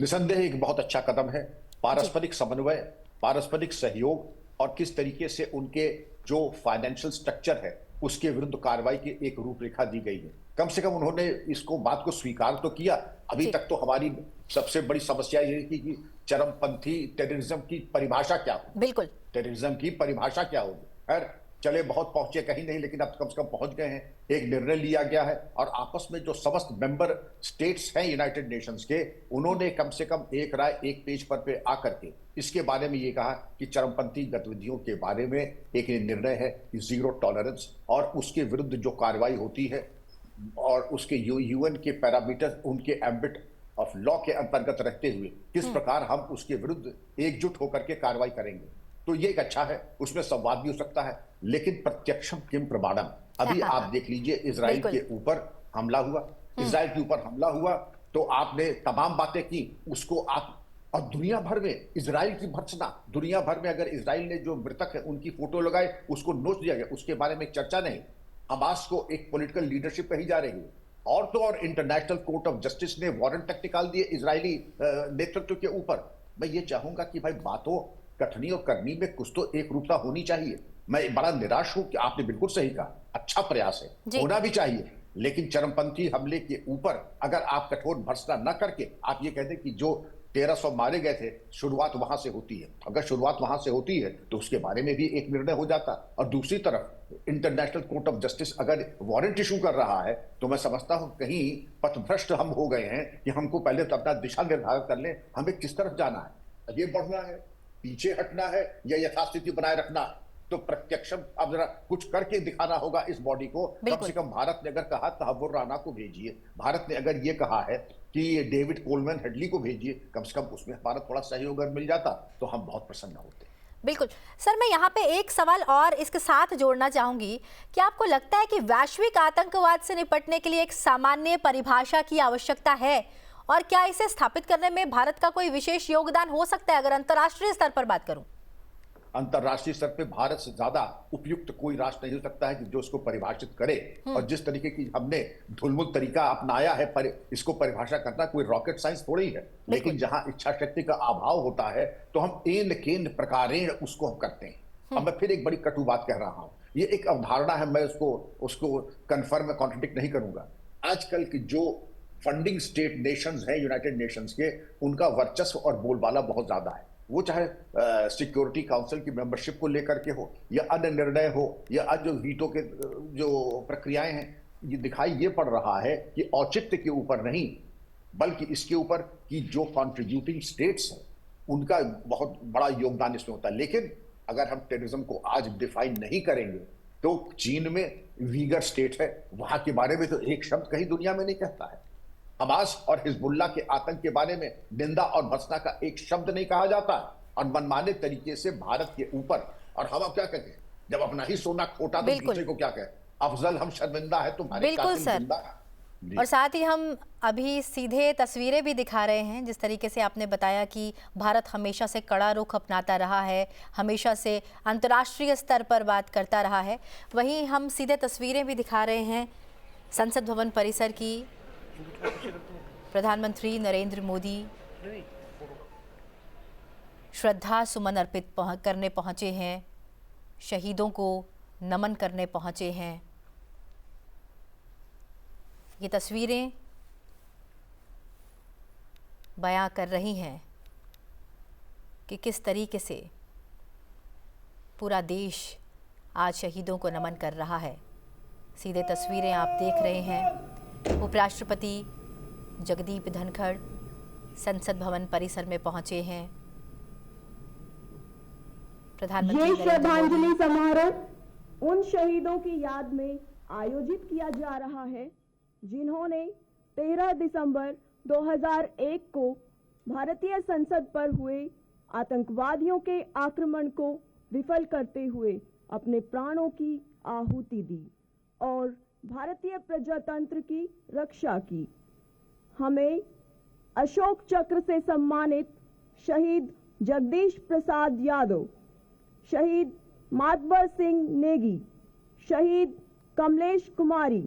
निसंदेह एक बहुत अच्छा कदम है। पारस्परिक समन्वय, पारस्परिक सहयोग, और किस तरीके से उनके जो फाइनेंशियल स्ट्रक्चर है उसके विरुद्ध कार्रवाई की एक रूपरेखा दी गई है। कम से कम उन्होंने इसको बात को स्वीकार तो किया। अभी तक तो हमारी सबसे बड़ी समस्या ये थी कि चरमपंथी टेररिज्म की परिभाषा क्या हो, बिल्कुल टेररिज्म की परिभाषा क्या होगी। खैर चले बहुत पहुंचे कहीं नहीं, लेकिन अब कम से कम पहुंच गए हैं। एक निर्णय लिया गया है, और आपस में जो समस्त मेंबर स्टेट्स हैं यूनाइटेड नेशंस के, उन्होंने कम से कम एक राय एक पेज पर आकर के इसके बारे में ये कहा कि चरमपंथी गतिविधियों के बारे में एक निर्णय है कि जीरो टॉलरेंस, और उसके विरुद्ध जो कार्रवाई होती है और उसके यूएन के पैरामीटर उनके एम्बिट ऑफ लॉ के अंतर्गत रहते हुए किस प्रकार हम उसके विरुद्ध एकजुट होकर के कार्रवाई करेंगे। तो ये एक अच्छा है, उसमें संवाद भी हो सकता है। लेकिन प्रत्यक्षम किम प्रमाणम, अभी आप देख लीजिए इजराइल के ऊपर हमला हुआ, इजराइल के ऊपर हमला हुआ तो आपने तमाम बातें की, उसको आप, और दुनिया भर में इजराइल की भर्त्सना, दुनिया भर में अगर इजराइल ने जो मृतक है उनकी फोटो लगाए उसको नोच दिया गया, उसके बारे में चर्चा नहीं। हमास को एक पॉलिटिकल लीडरशिप कही जा रही है, और तो और इंटरनेशनल कोर्ट ऑफ जस्टिस ने वारंट तक निकाल दिए इजरायली नेतृत्व के ऊपर। मैं ये चाहूंगा कि भाई बातों कथनी और करनी में कुछ तो एक रूपता होनी चाहिए। मैं बड़ा निराश हूं कि आपने बिल्कुल सही कहा, अच्छा प्रयास है, होना भी चाहिए, लेकिन चरमपंथी हमले के ऊपर अगर आप कठोर भर्त्सना न करके आप ये कहते कि जो 1300 मारे गए थे, शुरुआत वहां से होती है। अगर शुरुआत वहां से होती है तो उसके बारे में भी एक निर्णय हो जाता। और दूसरी तरफ इंटरनेशनल कोर्ट ऑफ जस्टिस अगर वारंट इशू कर रहा है तो मैं समझता हूं कहीं पथभ्रष्ट हम हो गए हैं कि हमको पहले तो अपना दिशा निर्धारित कर लें, हमें किस तरफ जाना है, ये बढ़ना है, पीछे हटना है या यथास्थिति बनाए रखना है। तो प्रत्यक्ष अब जरा कुछ करके दिखाना होगा इस बॉडी को। कम से कम भारत ने अगर कहा तहव्वुर राना को भेजिए, भारत ने अगर ये कहा है कि डेविड कोलमैन हेडली को भेजिए, कम से कम उसमें हमारा थोड़ा सहयोग अगर मिल जाता तो हम बहुत प्रसन्न होते। बिल्कुल सर, मैं यहाँ पे एक सवाल और इसके साथ जोड़ना चाहूंगी कि आपको लगता है कि वैश्विक आतंकवाद से निपटने के लिए एक सामान्य परिभाषा की आवश्यकता है, और क्या इसे स्थापित करने में भारत का कोई विशेष योगदान हो सकता है? अगर अंतर्राष्ट्रीय स्तर पर बात करूं, अंतरराष्ट्रीय स्तर पे भारत से ज्यादा उपयुक्त कोई राष्ट्र नहीं हो सकता है कि जो इसको परिभाषित करे। और जिस तरीके की हमने ढुलमुल तरीका अपनाया है इसको परिभाषा करना कोई रॉकेट साइंस थोड़ी है, लेकिन जहां इच्छा शक्ति का अभाव होता है तो हम एन केन प्रकारेण उसको हम करते हैं। अब मैं फिर एक बड़ी कटु बात कह रहा हूं, ये एक अवधारणा है, मैं उसको कन्फर्म में कॉन्ट्रडिक्ट नहीं करूंगा। आजकल की जो फंडिंग स्टेट नेशंस है यूनाइटेड नेशंस के, उनका वर्चस्व और बोलबाला बहुत ज्यादा है। वो चाहे सिक्योरिटी काउंसिल की मेंबरशिप को लेकर के हो या अन्य निर्णय हो या आज जो वीटो के जो प्रक्रियाएं हैं, ये दिखाई ये पड़ रहा है कि औचित्य के ऊपर नहीं बल्कि इसके ऊपर कि जो कंट्रीब्यूटिंग स्टेट्स हैं उनका बहुत बड़ा योगदान इसमें होता है। लेकिन अगर हम टेररिज्म को आज डिफाइन नहीं करेंगे तो चीन में वीगर स्टेट है, वहां के बारे में तो एक शब्द कहीं दुनिया में नहीं कहता है। हमास और हिजबुल्लाह के आतंक के बारे में निंदा और भर्त्सना का एक शब्द नहीं कहा जाता और मनमाने तरीके से भारत के ऊपर, और हम क्या कहते हैं जब अपना ही सोना खोटा तो दूसरे को क्या कहे, अफजल हम शर्मिंदा है तुम्हारे बिल्कुल सर। और साथ ही हम अभी सीधे तस्वीरें भी दिखा रहे हैं, जिस तरीके से आपने बताया कि भारत हमेशा से कड़ा रुख अपनाता रहा है, हमेशा से अंतर्राष्ट्रीय स्तर पर बात करता रहा है। वहीं हम सीधे तस्वीरें भी दिखा रहे हैं संसद भवन परिसर की। प्रधानमंत्री नरेंद्र मोदी श्रद्धा सुमन अर्पित करने पहुंचे हैं, शहीदों को नमन करने पहुंचे हैं। ये तस्वीरें बयां कर रही हैं कि किस तरीके से पूरा देश आज शहीदों को नमन कर रहा है। सीधे तस्वीरें आप देख रहे हैं। उपराष्ट्रपति जगदीप धनखड़ संसद भवन परिसर में पहुंचे हैं। प्रधानमंत्री ये श्रद्धांजलि समारोह उन शहीदों की याद में आयोजित किया जा रहा है जिन्होंने 13 दिसंबर 2001 को भारतीय संसद पर हुए आतंकवादियों के आक्रमण को विफल करते हुए अपने प्राणों की आहुति दी और भारतीय प्रजातंत्र की रक्षा की। हमें अशोक चक्र से सम्मानित शहीद जगदीश प्रसाद यादव, शहीद मातबर सिंह नेगी, शहीद कमलेश कुमारी,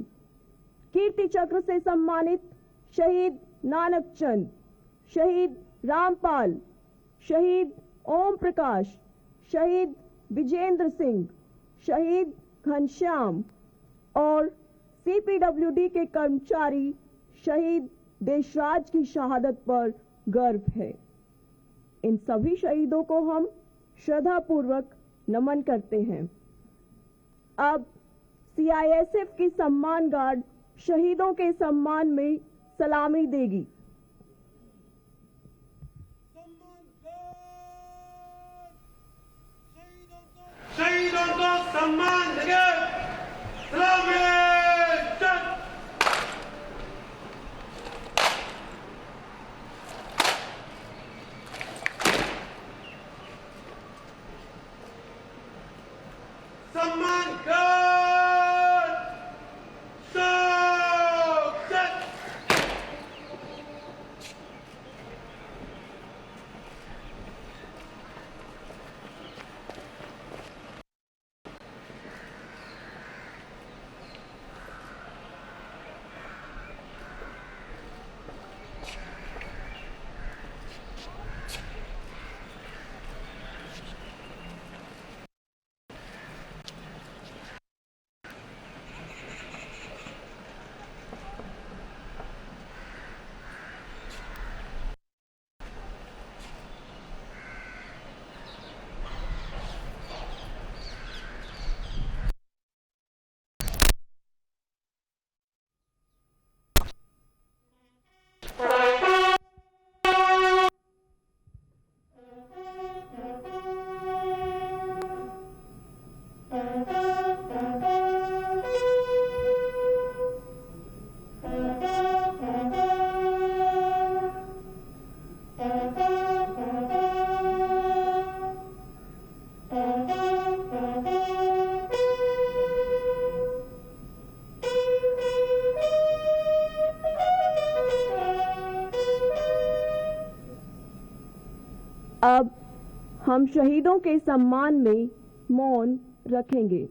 कीर्ति चक्र से सम्मानित शहीद नानक चंद, शहीद रामपाल, शहीद ओम प्रकाश, शहीद विजेंद्र सिंह, शहीद घनश्याम और सीपीडब्ल्यूडी के कर्मचारी शहीद देशराज की शहादत पर गर्व है। इन सभी शहीदों को हम श्रद्धापूर्वक नमन करते हैं। अब सीआईएसएफ की सम्मान गार्ड शहीदों के सम्मान में सलामी देगी। शहीदों को सम्मान देंगे। सलामी। अब हम शहीदों के सम्मान में मौन रखेंगे।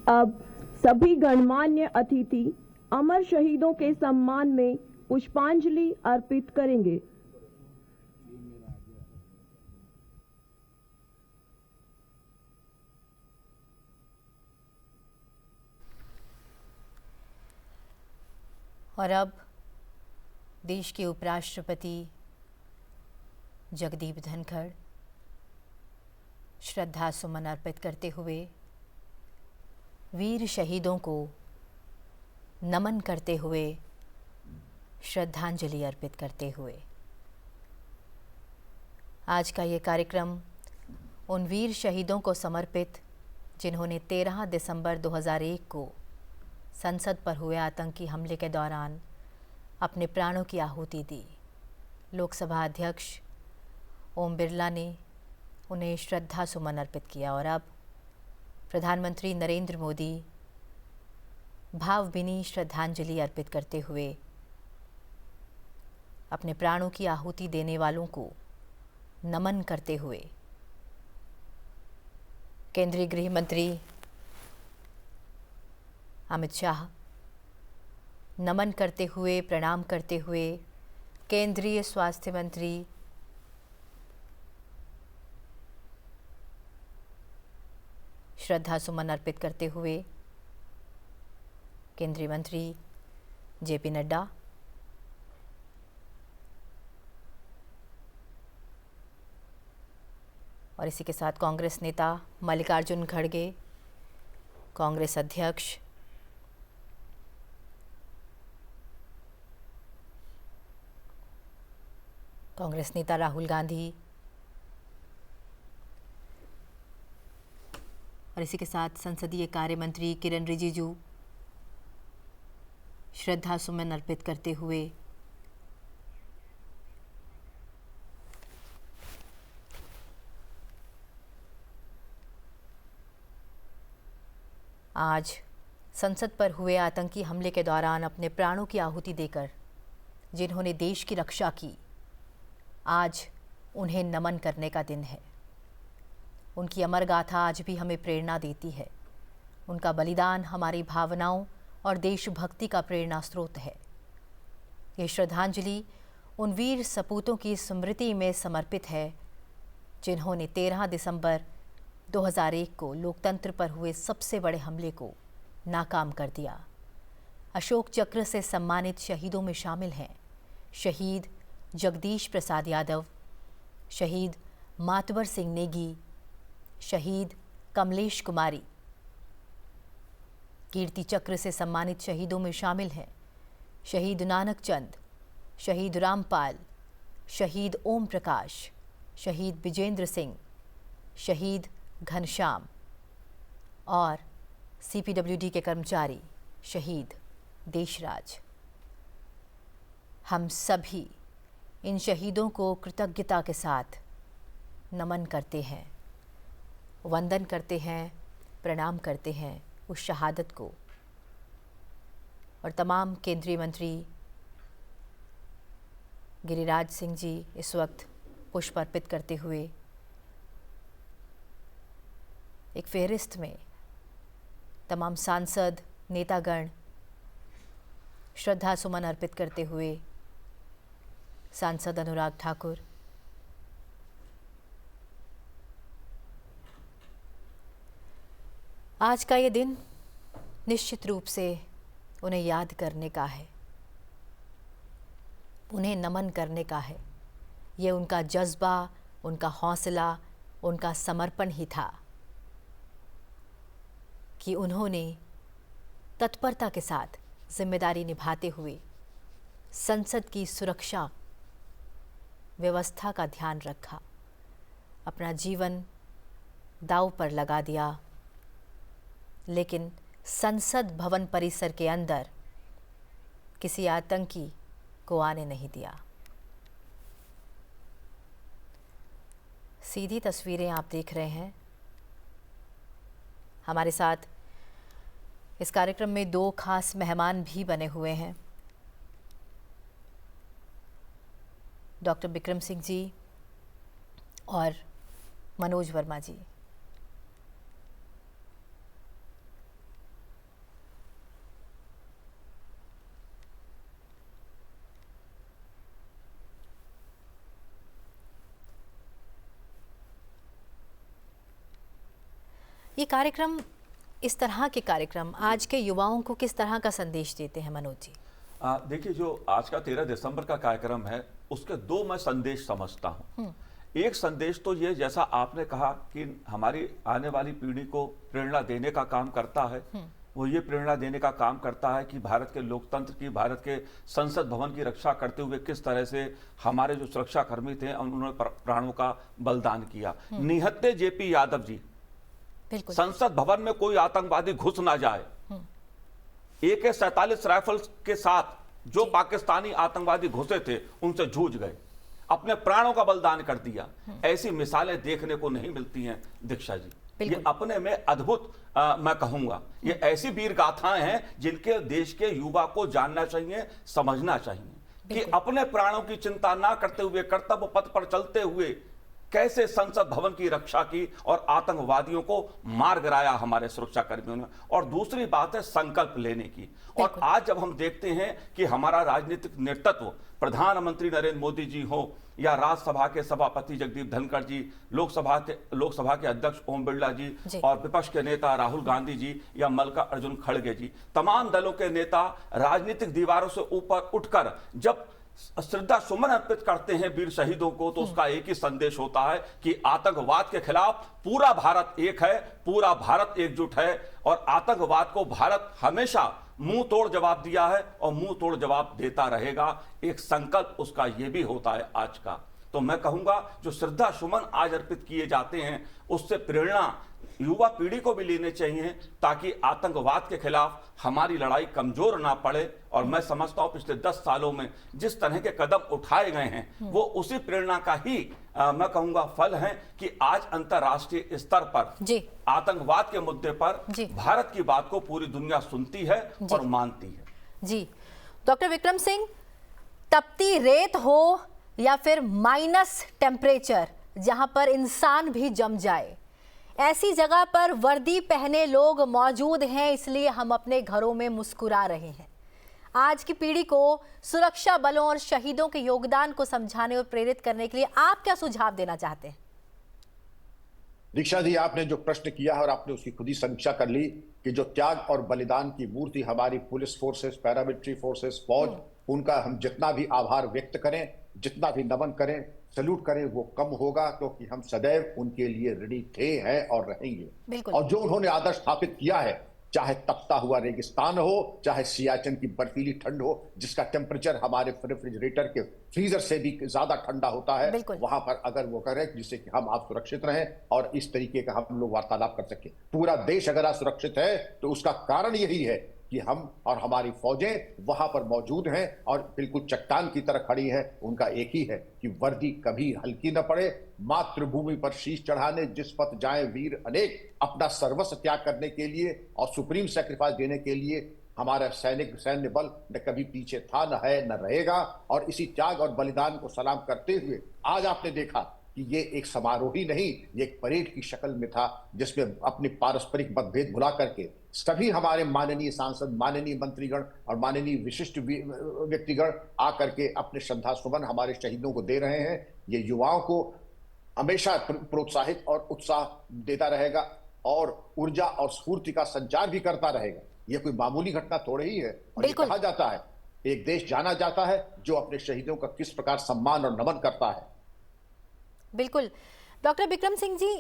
अब सभी गणमान्य अतिथि अमर शहीदों के सम्मान में पुष्पांजलि अर्पित करेंगे। और अब देश के उपराष्ट्रपति जगदीप धनखड़ श्रद्धा सुमन अर्पित करते हुए, वीर शहीदों को नमन करते हुए, श्रद्धांजलि अर्पित करते हुए, आज का ये कार्यक्रम उन वीर शहीदों को समर्पित जिन्होंने 13 दिसंबर 2001 को संसद पर हुए आतंकी हमले के दौरान अपने प्राणों की आहुति दी। लोकसभा अध्यक्ष ओम बिरला ने उन्हें श्रद्धा सुमन अर्पित किया और अब प्रधानमंत्री नरेंद्र मोदी भावभीनी श्रद्धांजलि अर्पित करते हुए अपने प्राणों की आहुति देने वालों को नमन करते हुए, केंद्रीय गृह मंत्री अमित शाह नमन करते हुए, प्रणाम करते हुए, केंद्रीय स्वास्थ्य मंत्री श्रद्धा सुमन अर्पित करते हुए, केंद्रीय मंत्री जेपी नड्डा, और इसी के साथ कांग्रेस नेता मल्लिकार्जुन खड़गे, कांग्रेस अध्यक्ष कांग्रेस नेता राहुल गांधी, और इसी के साथ संसदीय कार्य मंत्री किरण रिजिजू श्रद्धा सुमन अर्पित करते हुए आज संसद पर हुए आतंकी हमले के दौरान अपने प्राणों की आहुति देकर जिन्होंने देश की रक्षा की, आज उन्हें नमन करने का दिन है। उनकी अमर गाथा आज भी हमें प्रेरणा देती है। उनका बलिदान हमारी भावनाओं और देशभक्ति का प्रेरणा स्रोत है। ये श्रद्धांजलि उन वीर सपूतों की स्मृति में समर्पित है जिन्होंने 13 दिसंबर 2001 को लोकतंत्र पर हुए सबसे बड़े हमले को नाकाम कर दिया। अशोक चक्र से सम्मानित शहीदों में शामिल हैं शहीद जगदीश प्रसाद यादव, शहीद मातवर सिंह नेगी, शहीद कमलेश कुमारी, कीर्ति चक्र से सम्मानित शहीदों में शामिल हैं शहीद नानक चंद, शहीद रामपाल, शहीद ओम प्रकाश, शहीद विजेंद्र सिंह, शहीद घनश्याम और CPWD के कर्मचारी शहीद देशराज। हम सभी इन शहीदों को कृतज्ञता के साथ नमन करते हैं, वंदन करते हैं, प्रणाम करते हैं उस शहादत को। और तमाम केंद्रीय मंत्री गिरिराज सिंह जी इस वक्त पुष्प अर्पित करते हुए एक फेहरिस्त में तमाम सांसद, नेतागण श्रद्धा सुमन अर्पित करते हुए सांसद अनुराग ठाकुर, आज का ये दिन निश्चित रूप से उन्हें याद करने का है, उन्हें नमन करने का है। ये उनका जज्बा, उनका हौसला, उनका समर्पण ही था कि उन्होंने तत्परता के साथ जिम्मेदारी निभाते हुए संसद की सुरक्षा व्यवस्था का ध्यान रखा, अपना जीवन दांव पर लगा दिया, लेकिन संसद भवन परिसर के अंदर किसी आतंकी को आने नहीं दिया। सीधी तस्वीरें आप देख रहे हैं। हमारे साथ इस कार्यक्रम में 2 खास मेहमान भी बने हुए हैं, डॉक्टर बिक्रम सिंह जी और मनोज वर्मा जी। ये कार्यक्रम, इस तरह के कार्यक्रम आज के युवाओं को किस तरह का संदेश देते हैं मनोज जी? देखिए, जो आज का 13 दिसंबर का कार्यक्रम है उसके 2 मैं संदेश समझता हूँ। एक संदेश तो ये, जैसा आपने कहा कि हमारी आने वाली पीढ़ी को प्रेरणा देने का काम करता है, वो ये प्रेरणा देने का काम करता है कि भारत के लोकतंत्र की, भारत के संसद भवन की रक्षा करते हुए किस तरह से हमारे जो सुरक्षा कर्मी थे उन्होंने प्राणों का बलिदान किया। निहत्थे JP यादव जी, संसद भवन में कोई आतंकवादी घुस ना जाए, AK-47 राइफल के साथ जो पाकिस्तानी आतंकवादी घुसे थे उनसे जूझ गए, अपने प्राणों का बलिदान कर दिया। ऐसी मिसालें देखने को नहीं मिलती हैं दीक्षा जी। ये अपने में अद्भुत मैं कहूंगा, ये ऐसी वीर गाथाएं हैं जिनके देश के युवा को जानना चाहिए, समझना चाहिए कि अपने प्राणों की चिंता ना करते हुए, कर्तव्य पथ पर चलते हुए कैसे संसद भवन की रक्षा की और आतंकवादियों को मार गिराया हमारे सुरक्षा कर्मियों ने। और दूसरी बात है संकल्प लेने की। और आज जब हम देखते हैं कि हमारा राजनीतिक नेतृत्व, प्रधानमंत्री नरेंद्र मोदी जी हो या राज्यसभा के सभापति जगदीप धनखड़ जी, लोकसभा के अध्यक्ष ओम बिरला जी और विपक्ष के नेता राहुल गांधी जी या मल्लिकार्जुन खड़गे जी, तमाम दलों के नेता राजनीतिक दीवारों से ऊपर उठकर जब श्रद्धा सुमन अर्पित करते हैं वीर शहीदों को, तो उसका एक ही संदेश होता है कि आतंकवाद के खिलाफ पूरा भारत एक है, पूरा भारत एकजुट है और आतंकवाद को भारत हमेशा मुंह तोड़ जवाब दिया है और मुंह तोड़ जवाब देता रहेगा। एक संकल्प उसका यह भी होता है आज का। तो मैं कहूंगा जो श्रद्धा सुमन आज अर्पित किए जाते हैं उससे प्रेरणा युवा पीढ़ी को भी लेने चाहिए ताकि आतंकवाद के खिलाफ हमारी लड़ाई कमजोर ना पड़े। और मैं समझता हूं पिछले 10 सालों में जिस तरह के कदम उठाए गए हैं वो उसी प्रेरणा का ही मैं कहूंगा फल है कि आज अंतर्राष्ट्रीय स्तर पर आतंकवाद के मुद्दे पर भारत की बात को पूरी दुनिया सुनती है और मानती है। जी डॉक्टर विक्रम सिंह, तपती रेत हो या फिर माइनस टेम्परेचर जहां पर इंसान भी जम जाए, ऐसी जगह पर वर्दी पहने लोग मौजूद हैं, इसलिए हम अपने घरों में मुस्कुरा रहे हैं। आज की पीढ़ी को सुरक्षा बलों और शहीदों के योगदान को समझाने और प्रेरित करने के लिए आप क्या सुझाव देना चाहते हैं? दीक्षा जी, आपने जो प्रश्न किया है और आपने उसकी खुद ही समीक्षा कर ली कि जो त्याग और बलिदान की मूर्ति हमारी पुलिस फोर्सेस, पैरामिलिट्री फोर्सेस, फौज, उनका हम जितना भी आभार व्यक्त करें, जितना भी नमन करें, सैल्यूट करें, वो कम होगा, क्योंकि हम सदैव उनके लिए ऋणी थे, हैं और रहेंगे। और जो उन्होंने आदर्श स्थापित किया है, चाहे तपता हुआ रेगिस्तान हो, चाहे सियाचिन की बर्फीली ठंड हो, जिसका टेम्परेचर हमारे रेफ्रिजरेटर के फ्रीजर से भी ज्यादा ठंडा होता है, वहां पर अगर वो करें जिससे कि हम आप सुरक्षित रहें और इस तरीके का हम लोग वार्तालाप कर सकें। पूरा देश अगर असुरक्षित है तो उसका कारण यही है कि हम और हमारी फौजें वहां पर मौजूद हैं और बिल्कुल चट्टान की तरह खड़ी है। उनका एक ही है कि वर्दी कभी हल्की न पड़े, मातृभूमि पर शीश चढ़ाने जिस पथ जाए वीर अनेक, अपना सर्वस्व त्याग करने के लिए और सुप्रीम सैक्रिफाइस देने के लिए हमारा सैन्य बल न कभी पीछे था, न है, न रहेगा। और इसी त्याग और बलिदान को सलाम करते हुए आज आपने देखा कि ये एक समारोह ही नहीं, ये एक परेड की शक्ल में था, जिसमें अपने पारस्परिक मतभेद भुला करके सभी हमारे माननीय सांसद, माननीय मंत्रीगण और माननीय विशिष्ट व्यक्तिगण आकर के अपने श्रद्धा सुमन हमारे शहीदों को दे रहे हैं। ये युवाओं को हमेशा प्रोत्साहित और उत्साह देता रहेगा और ऊर्जा और स्फूर्ति का संचार भी करता रहेगा। यह कोई मामूली घटना थोड़ी ही है। और ये कहा जाता है एक देश जाना जाता है जो अपने शहीदों का किस प्रकार सम्मान और नमन करता है। बिल्कुल। डॉक्टर बिक्रम सिंह जी,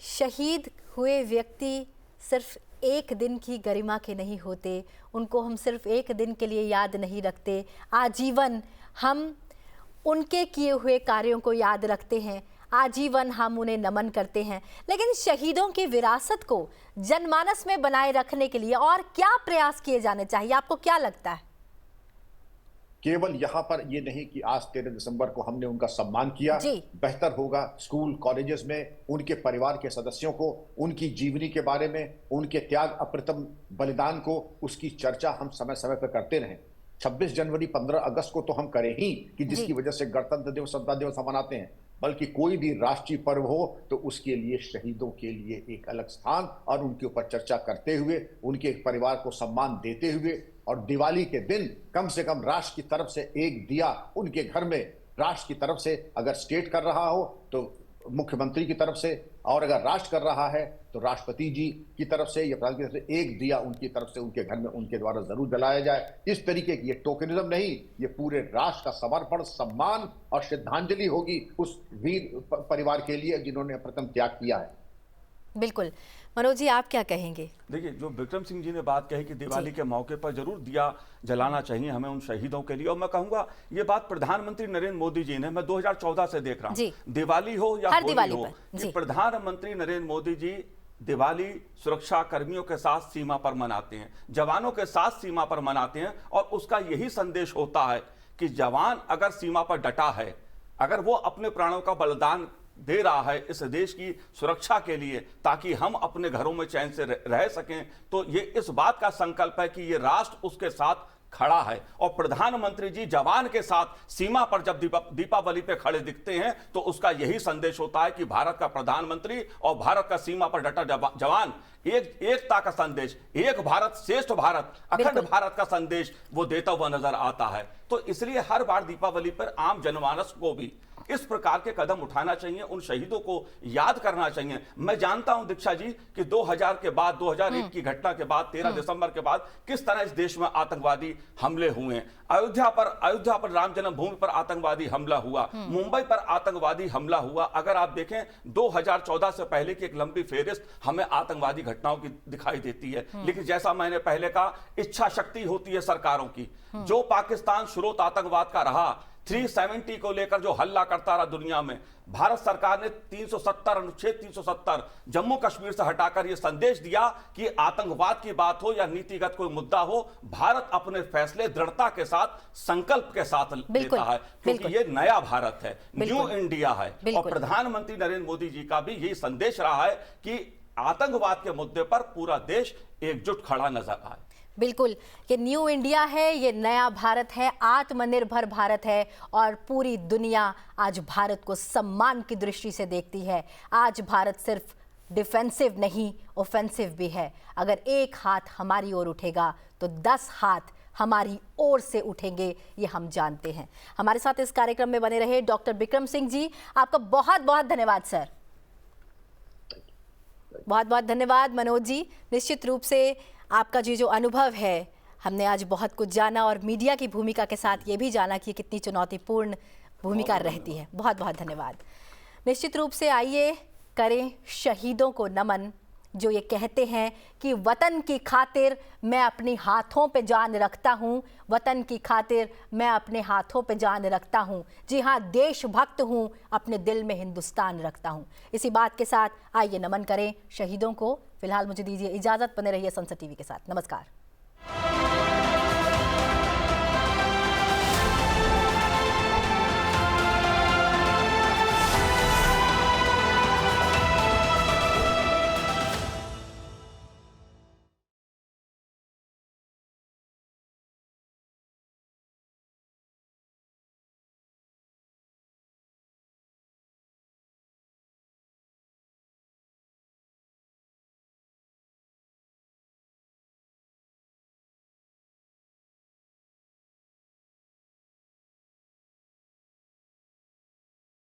शहीद हुए व्यक्ति सिर्फ एक दिन की गरिमा के नहीं होते, उनको हम सिर्फ एक दिन के लिए याद नहीं रखते, आजीवन हम उनके किए हुए कार्यों को याद रखते हैं, आजीवन हम उन्हें नमन करते हैं। लेकिन शहीदों की विरासत को जनमानस में बनाए रखने के लिए और क्या प्रयास किए जाने चाहिए, आपको क्या लगता है? केवल यहां पर ये नहीं कि आज 13 दिसंबर को हमने उनका सम्मान किया, बेहतर होगा स्कूल कॉलेजेस में उनके परिवार के सदस्यों को उनकी जीवनी के बारे में, उनके त्याग अप्रतिम बलिदान को, उसकी चर्चा हम समय समय पर करते रहें। 26 जनवरी 15 अगस्त को तो हम करें ही कि जिसकी वजह से गणतंत्र दिवस, स्वतंत्रता दिवस हम मनाते हैं, बल्कि कोई भी राष्ट्रीय पर्व हो तो उसके लिए शहीदों के लिए एक अलग स्थान और उनके ऊपर चर्चा करते हुए, उनके परिवार को सम्मान देते हुए, और दिवाली के दिन कम से कम राष्ट्र की तरफ से एक दिया उनके घर में, राष्ट्र की तरफ से अगर स्टेट कर रहा हो तो मुख्यमंत्री की तरफ से, और अगर राष्ट्र कर रहा है तो राष्ट्रपति जी की तरफ से या प्रधानमंत्री की तरफ से एक दिया उनकी तरफ से उनके घर में उनके द्वारा जरूर जलाया जाए। इस तरीके की ये टोकनिज्म नहीं, ये पूरे राष्ट्र का समर्पण, सम्मान और श्रद्धांजलि होगी उस वीर परिवार के लिए जिन्होंने अप्रतिम त्याग किया है। बिल्कुल। मनोज जी, आप क्या कहेंगे? देखिए, जो विक्रम सिंह जी ने बात कही कि दिवाली के मौके पर जरूर दिया जलाना चाहिए हमें उन शहीदों के लिए, और मैं कहूंगा ये बात प्रधानमंत्री नरेंद्र मोदी जी ने, मैं 2014 से देख रहा हूं, दिवाली हो या होली हो, कि प्रधानमंत्री नरेंद्र मोदी जी दिवाली सुरक्षा कर्मियों के साथ सीमा पर मनाते हैं, जवानों के साथ सीमा पर मनाते हैं, और उसका यही संदेश होता है कि जवान अगर सीमा पर डटा है, अगर वो अपने प्राणों का बलिदान दे रहा है इस देश की सुरक्षा के लिए ताकि हम अपने घरों में चैन से रह सकें, तो ये इस बात का संकल्प है कि ये राष्ट्र उसके साथ खड़ा है। और प्रधानमंत्री जी जवान के साथ सीमा पर जब दीपावली पे खड़े दिखते हैं तो उसका यही संदेश होता है कि भारत का प्रधानमंत्री और भारत का सीमा पर डटा जवान एकता का संदेश, एक भारत श्रेष्ठ भारत, अखंड भारत का संदेश वो देता हुआ नजर आता है। तो इसलिए हर बार दीपावली पर आम जनमानस को भी इस प्रकार के कदम उठाना चाहिए, उन शहीदों को याद करना चाहिए। मैं जानता हूं दीक्षा जी कि 2000 के बाद, 2001 की घटना के बाद, 13 दिसंबर के बाद किस तरह इस देश में आतंकवादी हमले हुए। अयोध्या पर राम जन्मभूमि पर आतंकवादी हमला हुआ, मुंबई पर आतंकवादी हमला हुआ। अगर आप देखें 2014 से पहले की एक लंबी फेहरिस्त हमें आतंकवादी घटनाओं की दिखाई देती है। लेकिन जैसा मैंने पहले कहा, इच्छा शक्ति होती है सरकारों की। जो पाकिस्तान स्रोत आतंकवाद का रहा, 370 को लेकर जो हल्ला करता रहा दुनिया में, भारत सरकार ने 370 अनुच्छेद 370 जम्मू कश्मीर से हटाकर यह संदेश दिया कि आतंकवाद की बात हो या नीतिगत कोई मुद्दा हो, भारत अपने फैसले दृढ़ता के साथ, संकल्प के साथ लेता है, क्योंकि ये नया भारत है, न्यू इंडिया है। और प्रधानमंत्री नरेंद्र मोदी जी का भी यही संदेश रहा है कि आतंकवाद के मुद्दे पर पूरा देश एकजुट खड़ा नजर आए। बिल्कुल, ये न्यू इंडिया है, ये नया भारत है, आत्मनिर्भर भारत है, और पूरी दुनिया आज भारत को सम्मान की दृष्टि से देखती है। आज भारत सिर्फ डिफेंसिव नहीं, ऑफेंसिव भी है। अगर एक हाथ हमारी ओर उठेगा तो 10 हाथ हमारी ओर से उठेंगे, ये हम जानते हैं। हमारे साथ इस कार्यक्रम में बने रहे डॉक्टर बिक्रम सिंह जी, आपका बहुत बहुत धन्यवाद सर। बहुत बहुत धन्यवाद मनोज जी। निश्चित रूप से आपका जो अनुभव है, हमने आज बहुत कुछ जाना, और मीडिया की भूमिका के साथ ये भी जाना कि कितनी चुनौतीपूर्ण भूमिका रहती है। बहुत बहुत धन्यवाद। निश्चित रूप से आइए करें शहीदों को नमन, जो ये कहते हैं कि वतन की खातिर मैं अपने हाथों पे जान रखता हूँ, वतन की खातिर मैं अपने हाथों पे जान रखता हूँ। जी हाँ, देशभक्त हूँ, अपने दिल में हिंदुस्तान रखता हूँ। इसी बात के साथ आइए नमन करें शहीदों को। फिलहाल मुझे दीजिए इजाज़त, बने रहिए संसद टीवी के साथ। नमस्कार।